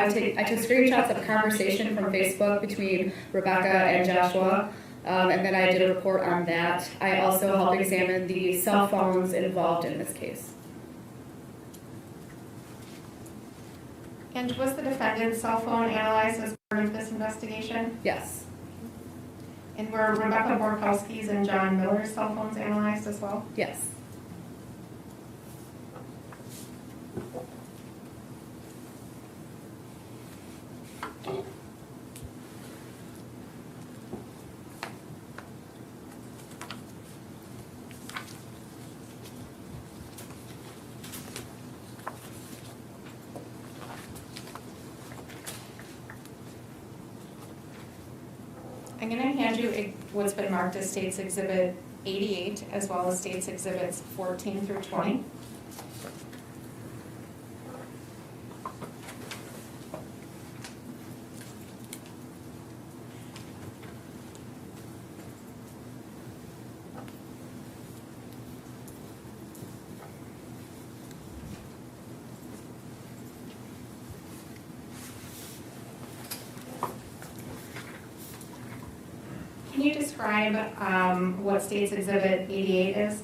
took screenshots of a conversation from Facebook between Rebecca and Joshua, and then I did a report on that. I also helped examine the cell phones involved in this case. And was the defendant's cell phone analyzed as part of this investigation? Yes. And were Rebecca Borkowski's and John Miller's cell phones analyzed as well? Yes. I'm going to hand you what's been marked as State's Exhibit 88 as well as State's Exhibits 14 through 20. Can you describe what State's Exhibit 88 is?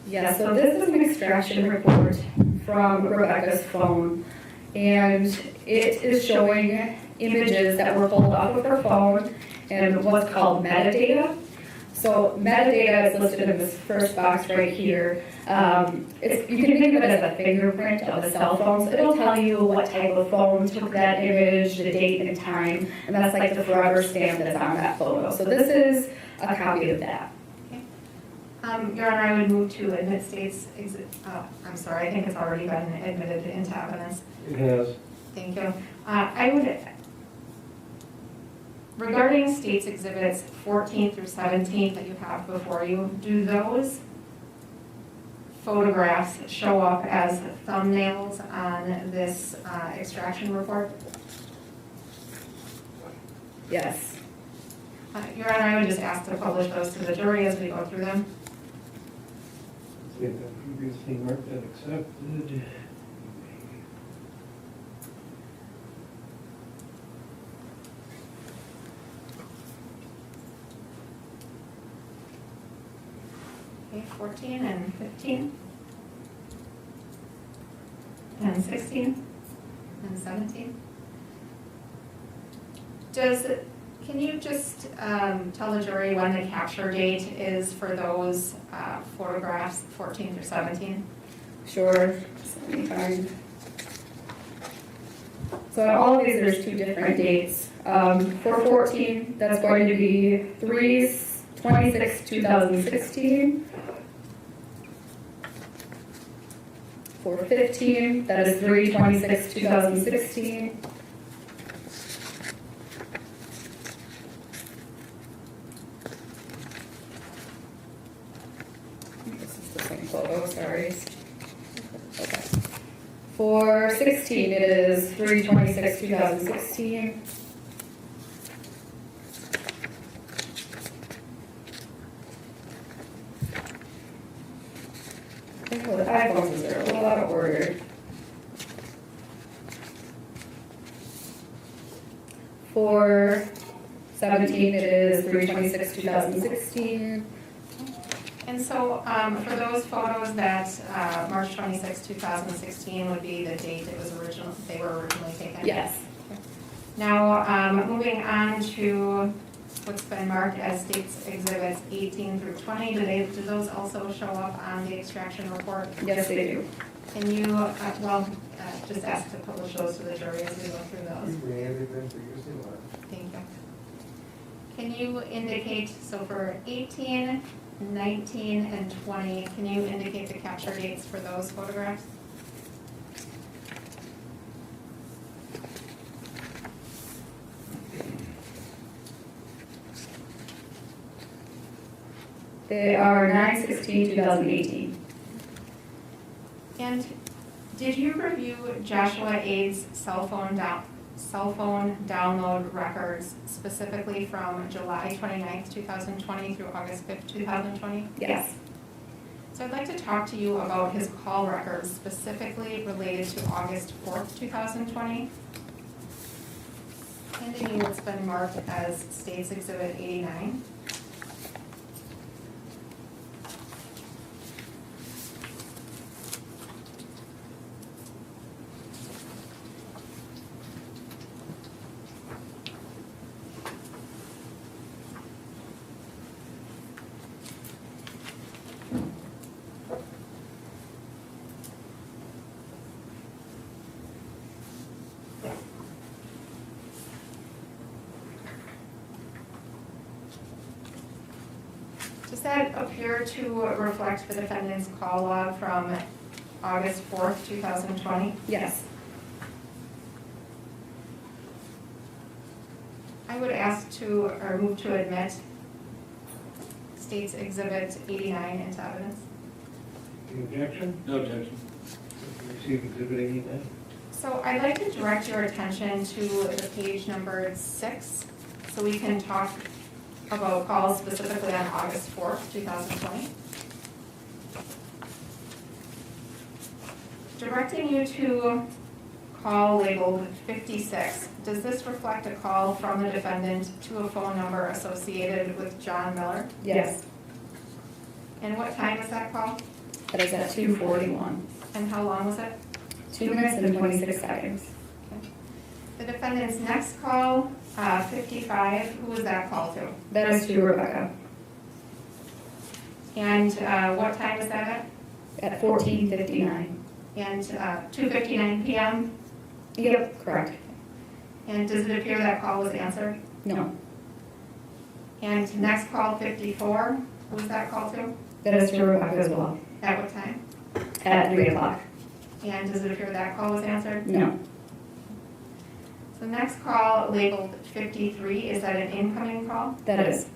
Yeah, so this is an extraction report from Rebecca's phone, and it is showing images that were pulled off of her phone and what's called metadata. So metadata is listed in this first box right here. You can think of it as a fingerprint of a cell phone. So it'll tell you what type of phone took that image, the date and time, and that's like the forever stamp that's on that photo. So this is a copy of that. Your Honor, I would move to admit State's exhibit. I'm sorry, I think it's already been admitted into evidence. It has. Thank you. I would, regarding State's Exhibits 14 through 17 that you have before you, do those photographs show up as thumbnails on this extraction report? Yes. Your Honor, I would just ask to publish those to the jury as we go through them. See if that previously marked that accepted. Okay, 14 and 15 and 16 and 17. Can you just tell the jury when the capture date is for those photographs, 14 through 17? Sure. So let me find. So on all of these, there's two different dates. For 14, that's going to be 3/26/2016. For 15, that is 3/26/2016. This is the same photo, sorry. Okay. For 16, it is 3/26/2016. Oh, the iPhones are a little out of order. For 17, it is 3/26/2016. And so for those photos that March 26, 2016 would be the date they were originally taken? Yes. Now, moving on to what's been marked as States Exhibits 18 through 20, do those also show up on the extraction report? Yes, they do. Can you, just ask to publish those to the jury as we go through those? Thank you. Can you indicate, so for 18, 19, and 20, can you indicate the capture dates for those photographs? They are 9/16/2018. And did you review Joshua Aide's cell phone download records specifically from July 29th, 2020 through August 5th, 2020? Yes. So I'd like to talk to you about his call records specifically related to August 4th, 2020. Handing you what's been marked as States Exhibit 89. Does that appear to reflect the defendant's call log from August 4th, 2020? Yes. I would ask to, or move to admit States Exhibit 89 into evidence. Any objection? No objection. Receive exhibit 89. So I'd like to direct your attention to the page numbered 6, so we can talk about calls specifically on August 4th, 2020. Directing you to call labeled 56. Does this reflect a call from the defendant to a phone number associated with John Miller? Yes. And what time was that call? That is at 2:41. And how long was it? 2 minutes and 26 seconds. The defendant's next call, 55, who was that call to? That is to Rebecca And what time was that at 14:59. at? And 2:59 p.m.? Yep, correct. And does it appear that call was answered? No, And next call, 54, who was that call to? that is to Rebecca as well At what time? at 3 o'clock. And does it appear that call was answered? No, So next call labeled 53, is that an incoming call? that is.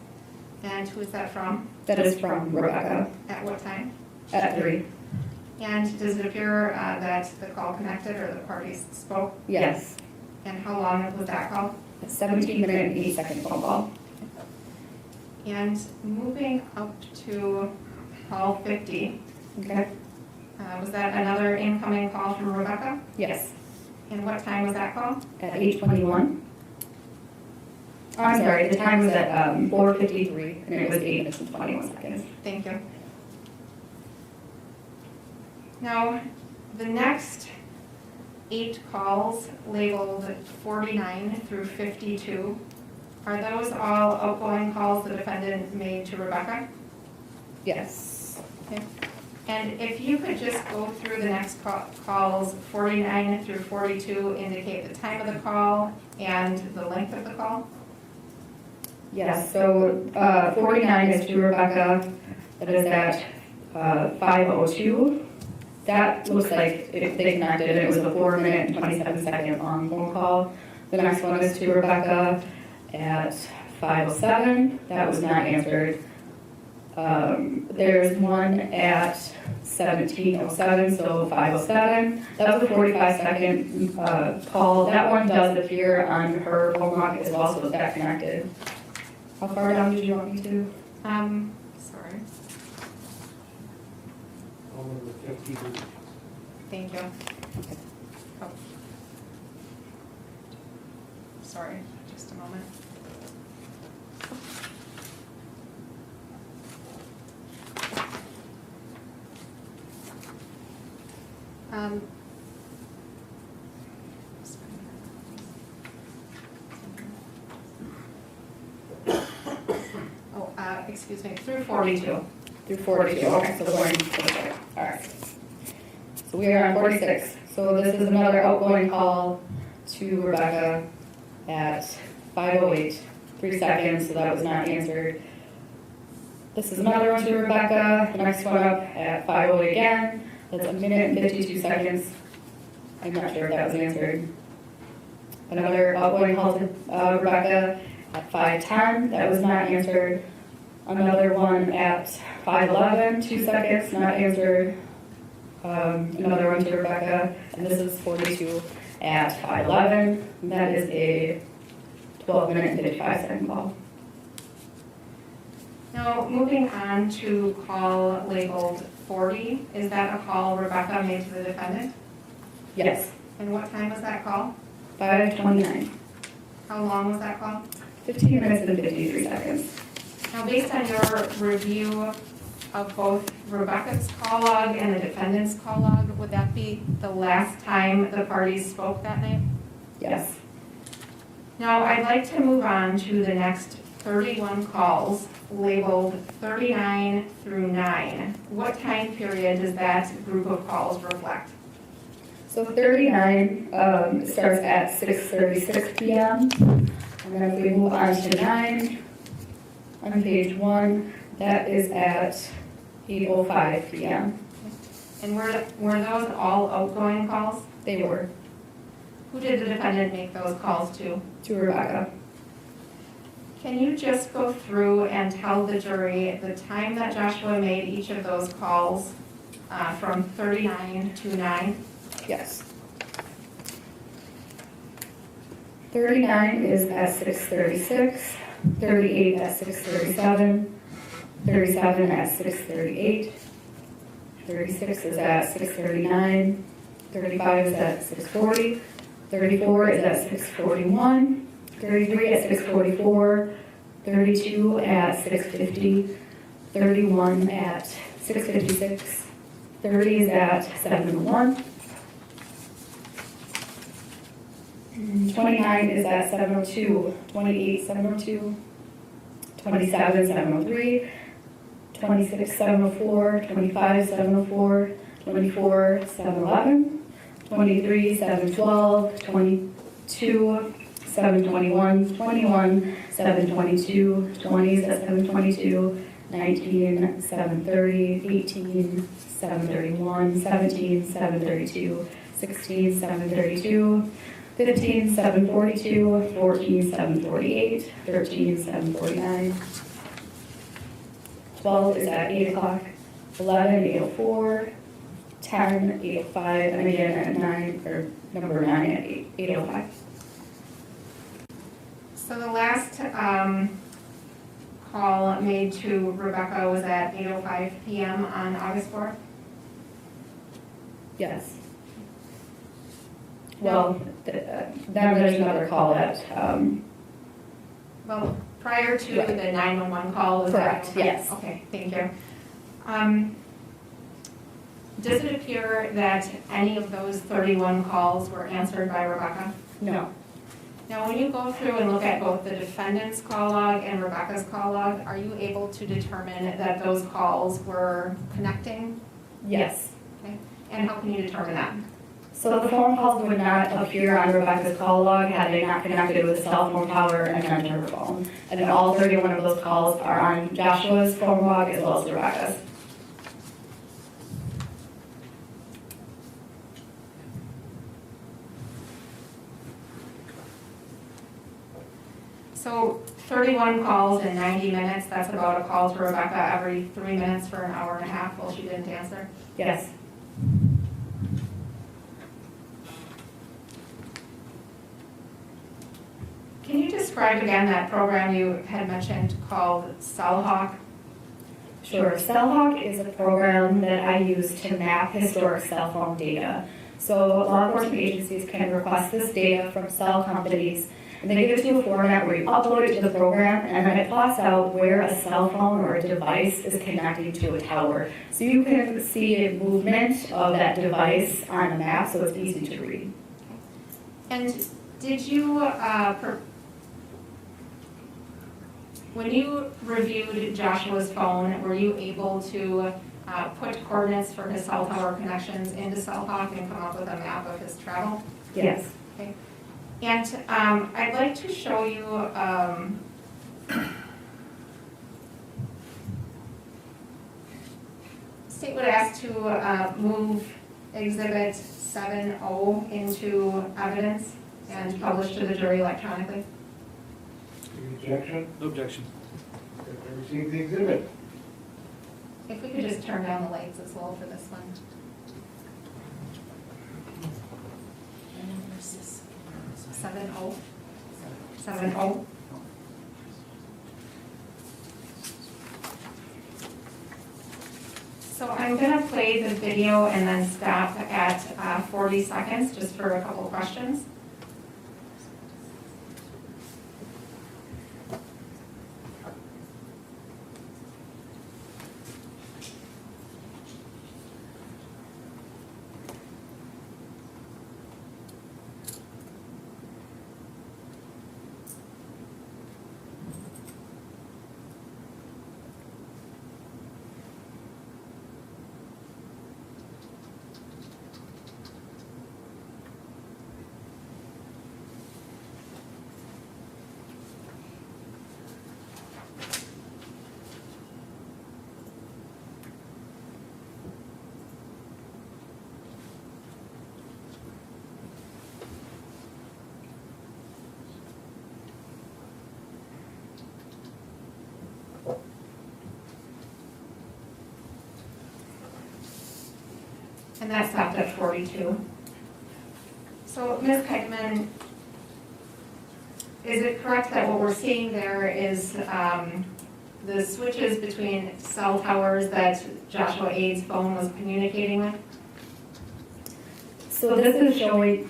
And who is that from? That is from Rebecca At what time? at 3. And does it appear that the call connected or the parties spoke? Yes. And how long was that call? A 17-minute and 8-second phone call. And moving up to call 50, Okay. was that another incoming call from Rebecca? Yes. And what time was that call? At 8:21. Oh, I'm sorry, the time was at 4:53 and it was 8 minutes and 21 seconds. Thank you. Now, the next 8 calls labeled 49 through 52, are those all outgoing calls the defendant made to Rebecca? Yes. Okay. And if you could just go through the next calls, 49 through 42, indicate the time of the call and the length of the call? Yes, so 49 is to Rebecca, that is at 5:02. That looks like they connected, and it was a 4-minute and 27-second long phone call. The next one is to Rebecca at 5:07, that was not answered. There's one at 17:07, so 5:07. That was a 45-second call. That one does appear on her phone log as well, so that connected. How far down did you want me to? Sorry, Call number 50. thank you. Oh. Sorry, just a moment. excuse me, through 42. Through 42, okay, so going to the right. All right. So we are on 46. So this is another outgoing call to Rebecca at 5:08, 3 seconds, so that was not answered. This is another one to Rebecca, the next one up at 5:08 again. That's 1 minute and 52 seconds. I'm not sure if that was answered. Another outgoing call to Rebecca at 5:10, that was not answered. Another one at 5:11, 2 seconds, not answered. Another one to Rebecca, and this is 42 at 5:11. That is a 12-minute and 55-second call. Now, moving on to call labeled 40, is that a call Rebecca made to the defendant? Yes, And what time was that call? 5:29, How long was that call? 15 minutes and 53 seconds. Now, based on your review of both Rebecca's call log and the defendant's call log, would that be the last time the parties spoke that night? Yes. Now, I'd like to move on to the next 31 calls labeled 39 through 9. What time period does that group of calls reflect? So 39 starts at 6:36 p.m. And then if we move on to 9, on page 1, that is at 8:05 p.m. And were those all outgoing calls? They were Who did the defendant make those calls to? to Rebecca. Can you just go through and tell the jury the time that Joshua made each of those calls from 39 to 9? Yes. 39 is at 6:36, 38 at 6:37, 37 at 6:38, 36 is at 6:39, 35 is at 6:40, 34 is at 6:41, 33 at 6:44, 32 at 6:50, 31 at 6:56, 30 is at 7:01, 29 is at 7:02, 28 7:02, 27 7:03, 26 7:04, 25 7:04, 24 7:11, 23 7:12, 22 7:21, 21 7:22, 20 is at 7:22, 19 7:30, 18 7:31, 17 7:32, 16 7:32, 15 7:42, 14 7:48, 13 7:49, 12 is at 8 o'clock, 11 8:04, 10 8:05, and again at 9, or number 9 at 8:05. So the last call made to Rebecca was at 8:05 p.m. on August 4th? Yes. Well, then there's another call at, Well, prior to Right. the 911 call, was that? Correct, yes. Okay, thank you. Does it appear that any of those 31 calls were answered by Rebecca? no, Now, when you go through and look at both the defendant's call log and Rebecca's call log, are you able to determine that those calls were connecting? yes. Okay. And how can you determine that? So the phone calls would not appear on Rebecca's call log had they not connected with a cell phone tower and then to her phone. And then all 31 of those calls are on Joshua's phone log as well as Rebecca's. So 31 calls in 90 minutes, that's about a call to Rebecca every 3 minutes for an hour and a half while she didn't answer? Yes. Can you describe again that program you had mentioned called CellHawk? Sure. CellHawk is a program that I use to map historic cell phone data. So law enforcement agencies can request this data from cell companies, and they give it to a format where you upload it to the program, and then it plots out where a cell phone or a device is connecting to a tower. So you can see a movement of that device on a map, so it's easy to read. And did you, When you reviewed Joshua's phone, were you able to put coordinates for his cell tower connections into CellHawk and come up with a map of his travel? Yes. Okay. And I'd like to show you state would ask to move Exhibit 7O into evidence and publish to the jury electronically. Any objection? No objection. I received the exhibit. If we could just turn down the lights as well for this one. 7O. 7O. So I'm going to play the video and then stop at 40 seconds just for a couple questions. And that stopped at 42. So, Ms. Heidemann, is it correct that what we're seeing there is the switches between cell towers that Joshua Aide's phone was communicating with? So this is showing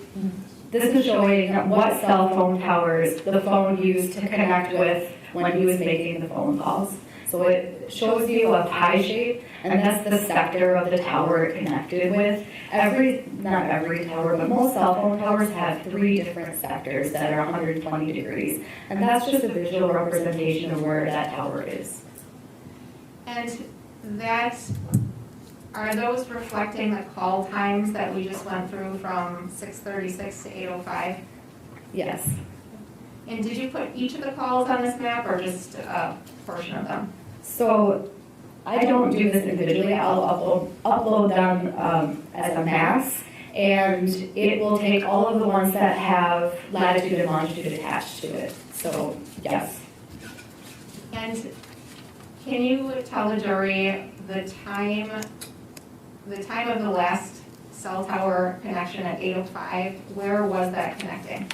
what cell phone towers the phone used to connect with when he was making the phone calls. So it shows you a pie shape, and that's the sector of the tower it connected with. Not every tower, but most cell phone towers have 3 different sectors that are 120 degrees. And that's just a visual representation of where that tower is. And are those reflecting the call times that we just went through from 6:36 to 8:05? Yes. And did you put each of the calls on this map or just a portion of them? So I don't do this individually. I'll upload them as a mass, and it will take all of the ones that have latitude and longitude attached to it. So yes. And can you tell the jury the time of the last cell tower connection at 8:05? Where was that connecting?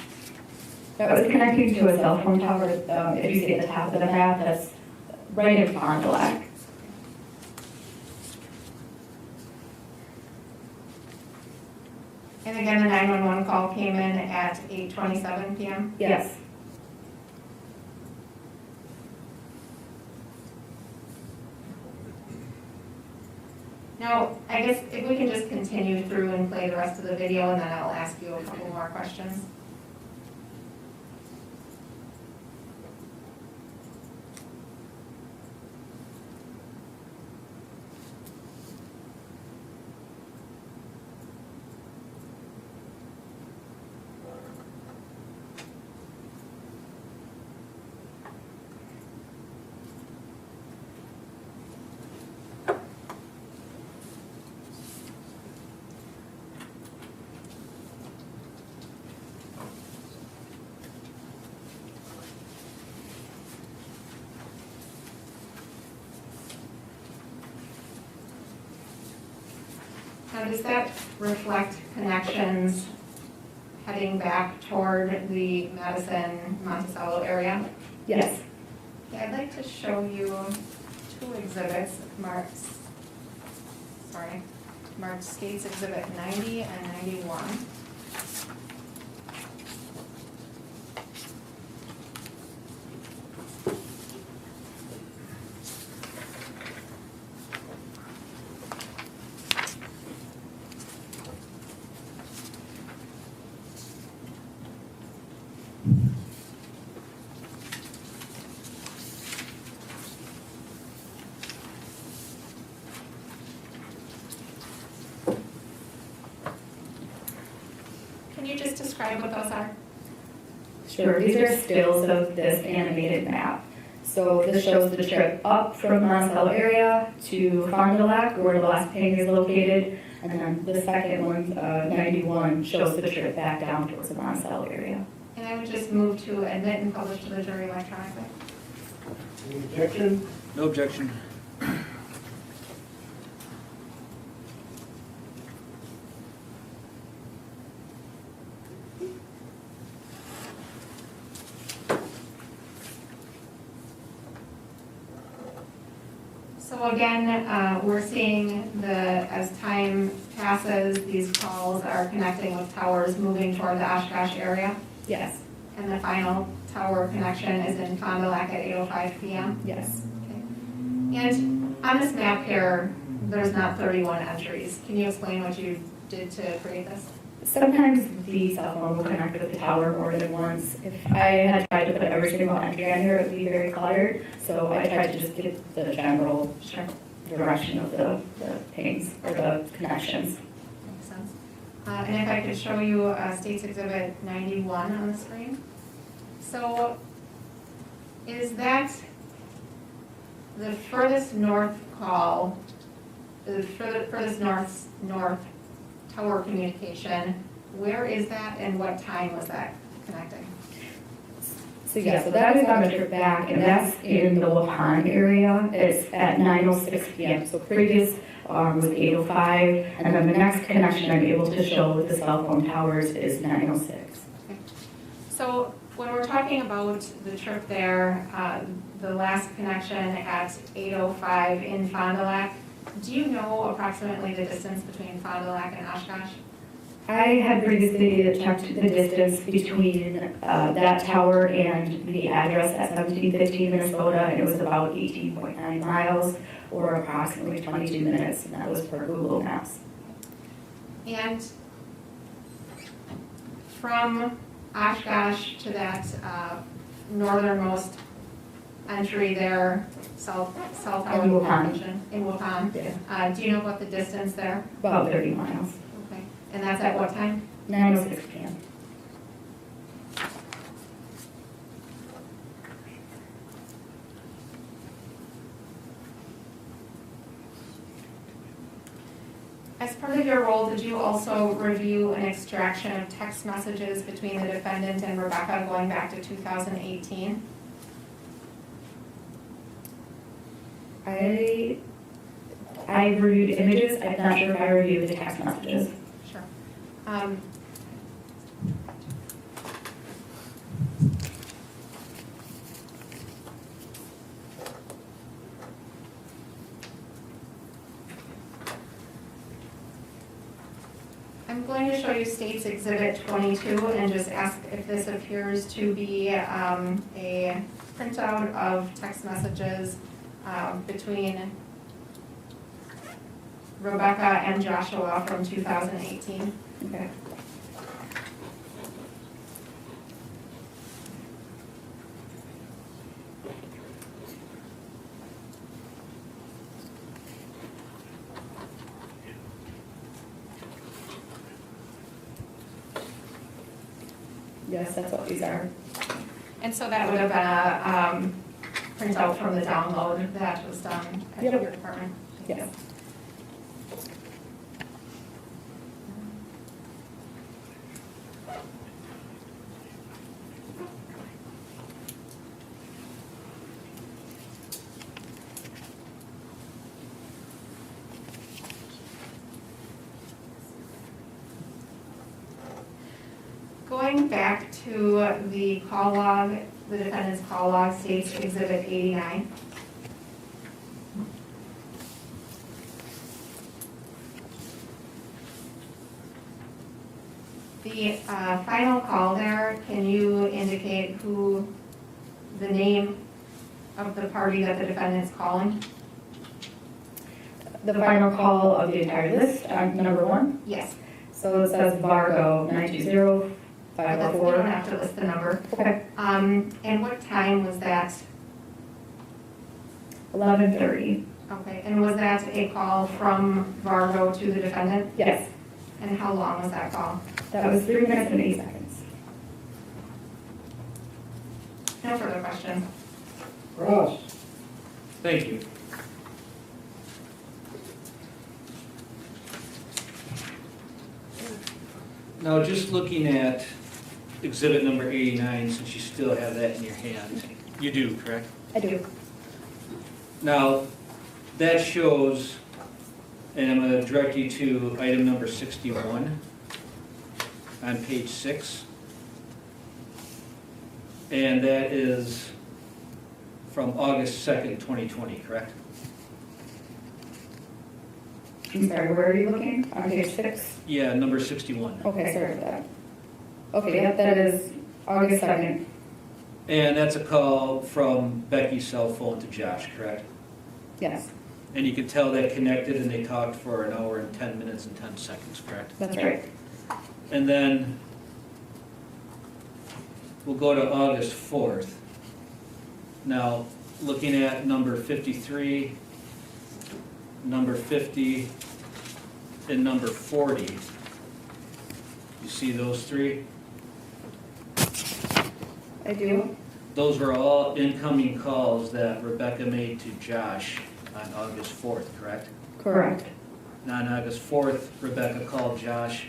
That was connecting to a cell phone tower. If you see at the top of the map, that's right in Fond du Lac. And again, the 911 call came in at 8:27 p.m.? Yes. Now, I guess if we can just continue through and play the rest of the video, and then I'll ask you a couple more questions. Now, does that reflect connections heading back toward the Madison-Monticello area? Yes. Yeah, I'd like to show you 2 exhibits marked States Exhibit 90 and 91. Can you just describe what those are? Sure, these are stills of this animated map. So this shows the trip up from Monticello area to Fond du Lac, where the last ping is located. And then the second one, 91, shows the trip back down towards the Monticello area. And I would just move to admit and publish to the jury electronically. Any objection? No objection. So again, we're seeing as time passes, these calls are connecting with towers moving toward the Oshkosh area. Yes, And the final tower connection is in Fond du Lac at 8:05 p.m. yes. And on this map here, there's not 31 entries. Can you explain what you did to create this? Sometimes the cell phone will connect with the tower more than once. If I had tried to put every single entry on here, it would be very cluttered. So I tried to just get the general direction of the pings or the connections. Makes sense. And if I could show you State's Exhibit 91 on the screen. So is that the furthest north call, the furthest north tower communication? Where is that and what time was that connecting? So yeah, so that is on the trip back, and that's in the Waupun area. It's at 9:06 p.m. So previous was 8:05, and then the next connection I'm able to show with the cell phone towers is 9:06. Okay. So when we're talking about the trip there, the last connection at 8:05 in Fond du Lac, do you know approximately the distance between Fond du Lac and Oshkosh? I had previously checked the distance between that tower and the address at 1715 Minnesota, and it was about 18.9 miles, or approximately 22 minutes, and that was per Google Maps. And from Oshkosh to that northernmost entry there, cell tower In Waupun. location in Waupun, Yeah. do you know what the distance there? About 30 miles. Okay. And that's at what time? 9:06 p.m. As part of your role, did you also review an extraction of text messages between the defendant and Rebecca going back to 2018? I reviewed images. I'm not sure if I reviewed the text messages. Sure. I'm going to show you State's Exhibit 22 and just ask if this appears to be a printout of text messages between Rebecca and Joshua from 2018. Okay. Yes, that's what these are. And so that would have been a printout from the download that was done at Yep. your department? Yes. Going back to the call log, the defendant's call log, State's Exhibit 89. The final call there, can you indicate who, the name of the party that the defendant's calling? The final call of the entire list, number 1. Yes. So it says Vargo 920-504. You don't have to list the number. Okay. And what time was that? 11:30. Okay, and was that a call from Vargo to the defendant? Yes. And how long was that call? That was 3 minutes and 8 seconds. No further questions. Ross? Thank you. Now, just looking at exhibit number 89, since you still have that in your hand, you do, correct? I do. Now, that shows, and I'm going to direct you to item number 61 on page 6. And that is from August 2nd, 2020, correct? I'm sorry, where are you looking? On page 6? Yeah, number 61. Okay, sorry about that. Okay, yep, that is August 2nd. And that's a call from Becky's cell phone to Josh, correct? Yes, And you could tell that connected and they talked for an hour and 10 minutes and 10 seconds, correct? that's right. And then we'll go to August 4th. Now, looking at number 53, number 50, and number 40. You see those three? I do. Those were all incoming calls that Rebecca made to Josh on August 4th, correct? Correct. Now, on August 4th, Rebecca called Josh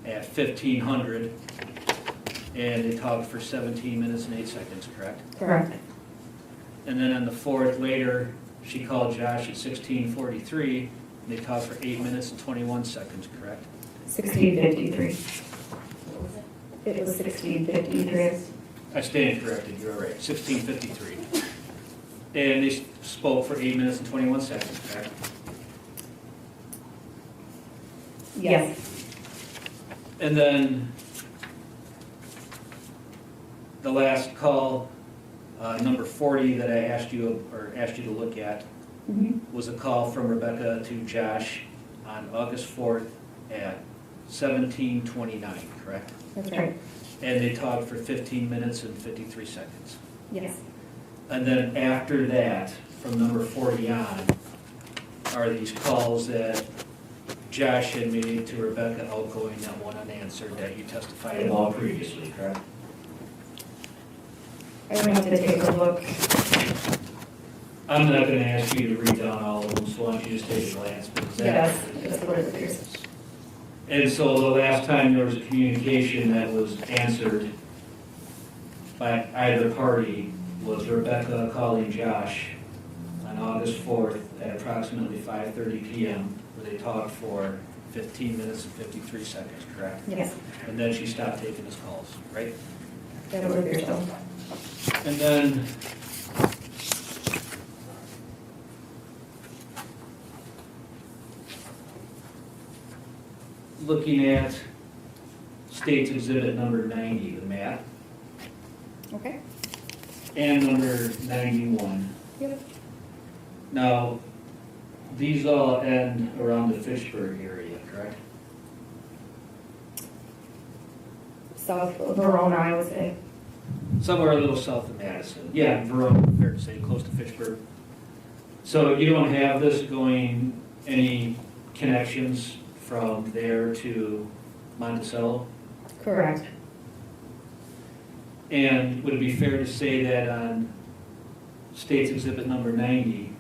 at 1500, and they talked for 17 minutes and 8 seconds, correct? Correct. And then on the 4th later, she called Josh at 1643, and they talked for 8 minutes and 21 seconds, correct? 1653. It was 1653. I stand corrected, you're right, 1653. And they spoke for 8 minutes and 21 seconds, correct? Yes. And then the last call, number 40 that I asked you to look at, was a call from Rebecca to Josh on August 4th at 17:29, correct? That's right. And they talked for 15 minutes and 53 seconds. Yes. And then after that, from number 40 on, are these calls that Josh had made to Rebecca outgoing that went unanswered that you testified about previously, correct? I would have to take a look. I'm not going to ask you to read down all of them, so why don't you just take a glance? Because Yes, that's what it appears. And so the last time there was a communication that was answered by either party was Rebecca calling Josh on August 4th at approximately 5:30 p.m., where they talked for 15 minutes and 53 seconds, correct? Yes, And then she stopped taking his calls, right? that would appear so. And then looking at State's Exhibit number 90, the map, Okay. and number 91. Yep. Now, these all end around the Fitchburg area, correct? South of Verona, I would say. Somewhere a little south of Madison. Yeah, Verona, fair to say, close to Fitchburg. So you don't have this going any connections from there to Monticello? Correct. And would it be fair to say that on State's Exhibit number 90,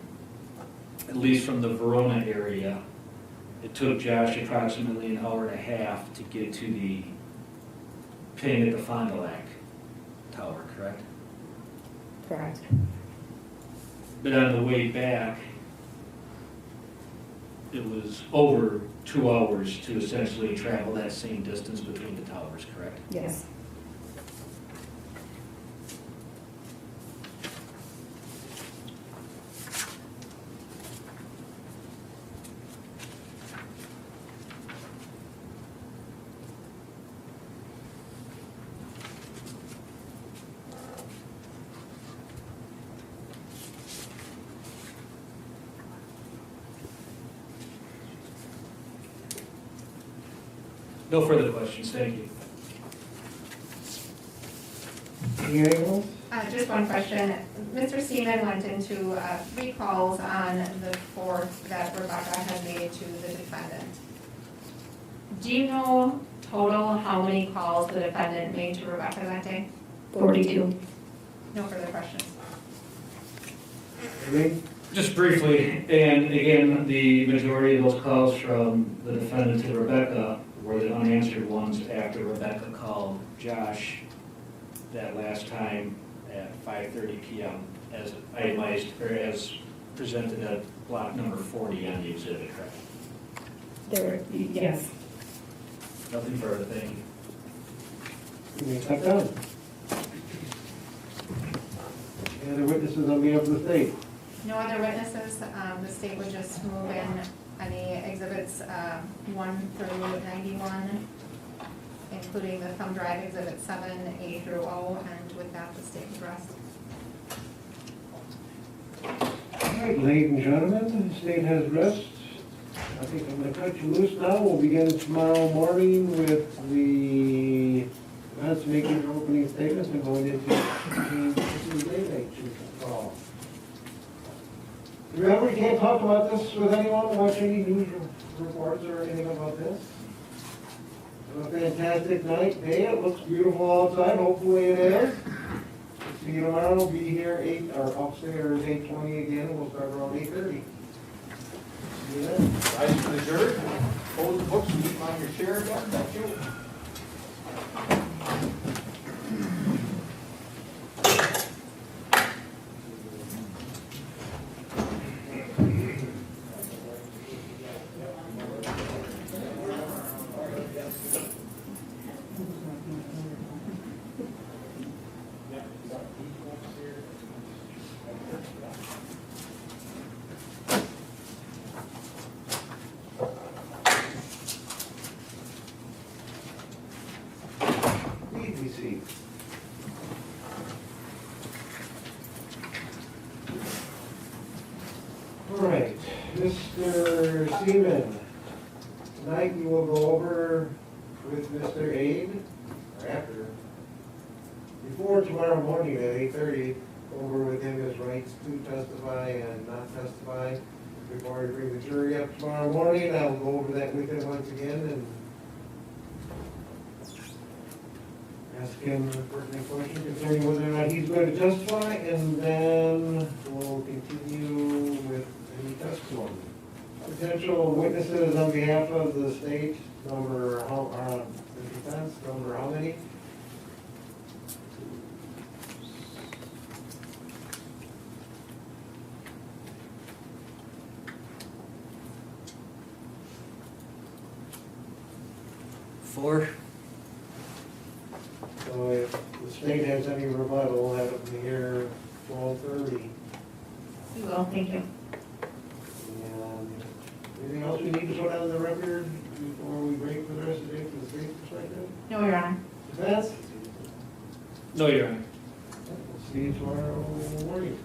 at least from the Verona area, it took Josh approximately an hour and a half to get to the ping at the Fond du Lac Tower, correct? Correct. But on the way back, it was over 2 hours to essentially travel that same distance between the towers, correct? Yes. No further questions, thank you. Just one question. Mr. Seaman went into 3 calls on the 4th that Rebecca had made to the defendant. Do you know total, how many calls the defendant made to Rebecca that day? 42. No further questions. Reed? Just briefly, and again, the majority of those calls from the defendant to Rebecca were the unanswered ones after Rebecca called Josh that last time at 5:30 PM as itemized, or as presented at block number 40 on the exhibit, correct? Yes. Nothing further, thank you. You may step down. Any other witnesses on behalf of the state? No other witnesses. The state would just move in any exhibits 1 through 91, including the thumb drive exhibit 7, A through O, and with that, the state would rest. All right, ladies and gentlemen, the state has rest. I think I'm going to cut you loose now. We'll begin tomorrow morning with the events making their opening statements and going into the daylight call. Remember, you can't talk about this with anyone, watch any news reports or anything about this. Have a fantastic night. Hey, it looks beautiful outside. Hopefully it is. See you tomorrow. We'll be here 8 or upstairs 8:20 again. We'll start around 8:30. See you then. Rise for the jury, hold the books and keep on your chair again, thank you. Please be seated. All right, Mr. Seaman, tonight we will go over with Mr. Aide, or after, before tomorrow morning at 8:30, over with him his rights to testify and not testify. Before I bring the jury up tomorrow morning, I'll go over that with him once again and ask him pertinent questions concerning whether or not he's going to testify, and then we'll continue with any testimony. Potential witnesses on behalf of the state, number, the defense, number how many? Four. So if the state has any rebuttal, have it here 12:30. You will, thank you. And anything else we need to put on the record before we break for the rest of the day from the state's perspective? No, Your Honor. Defense? No, Your Honor. We'll see you tomorrow morning.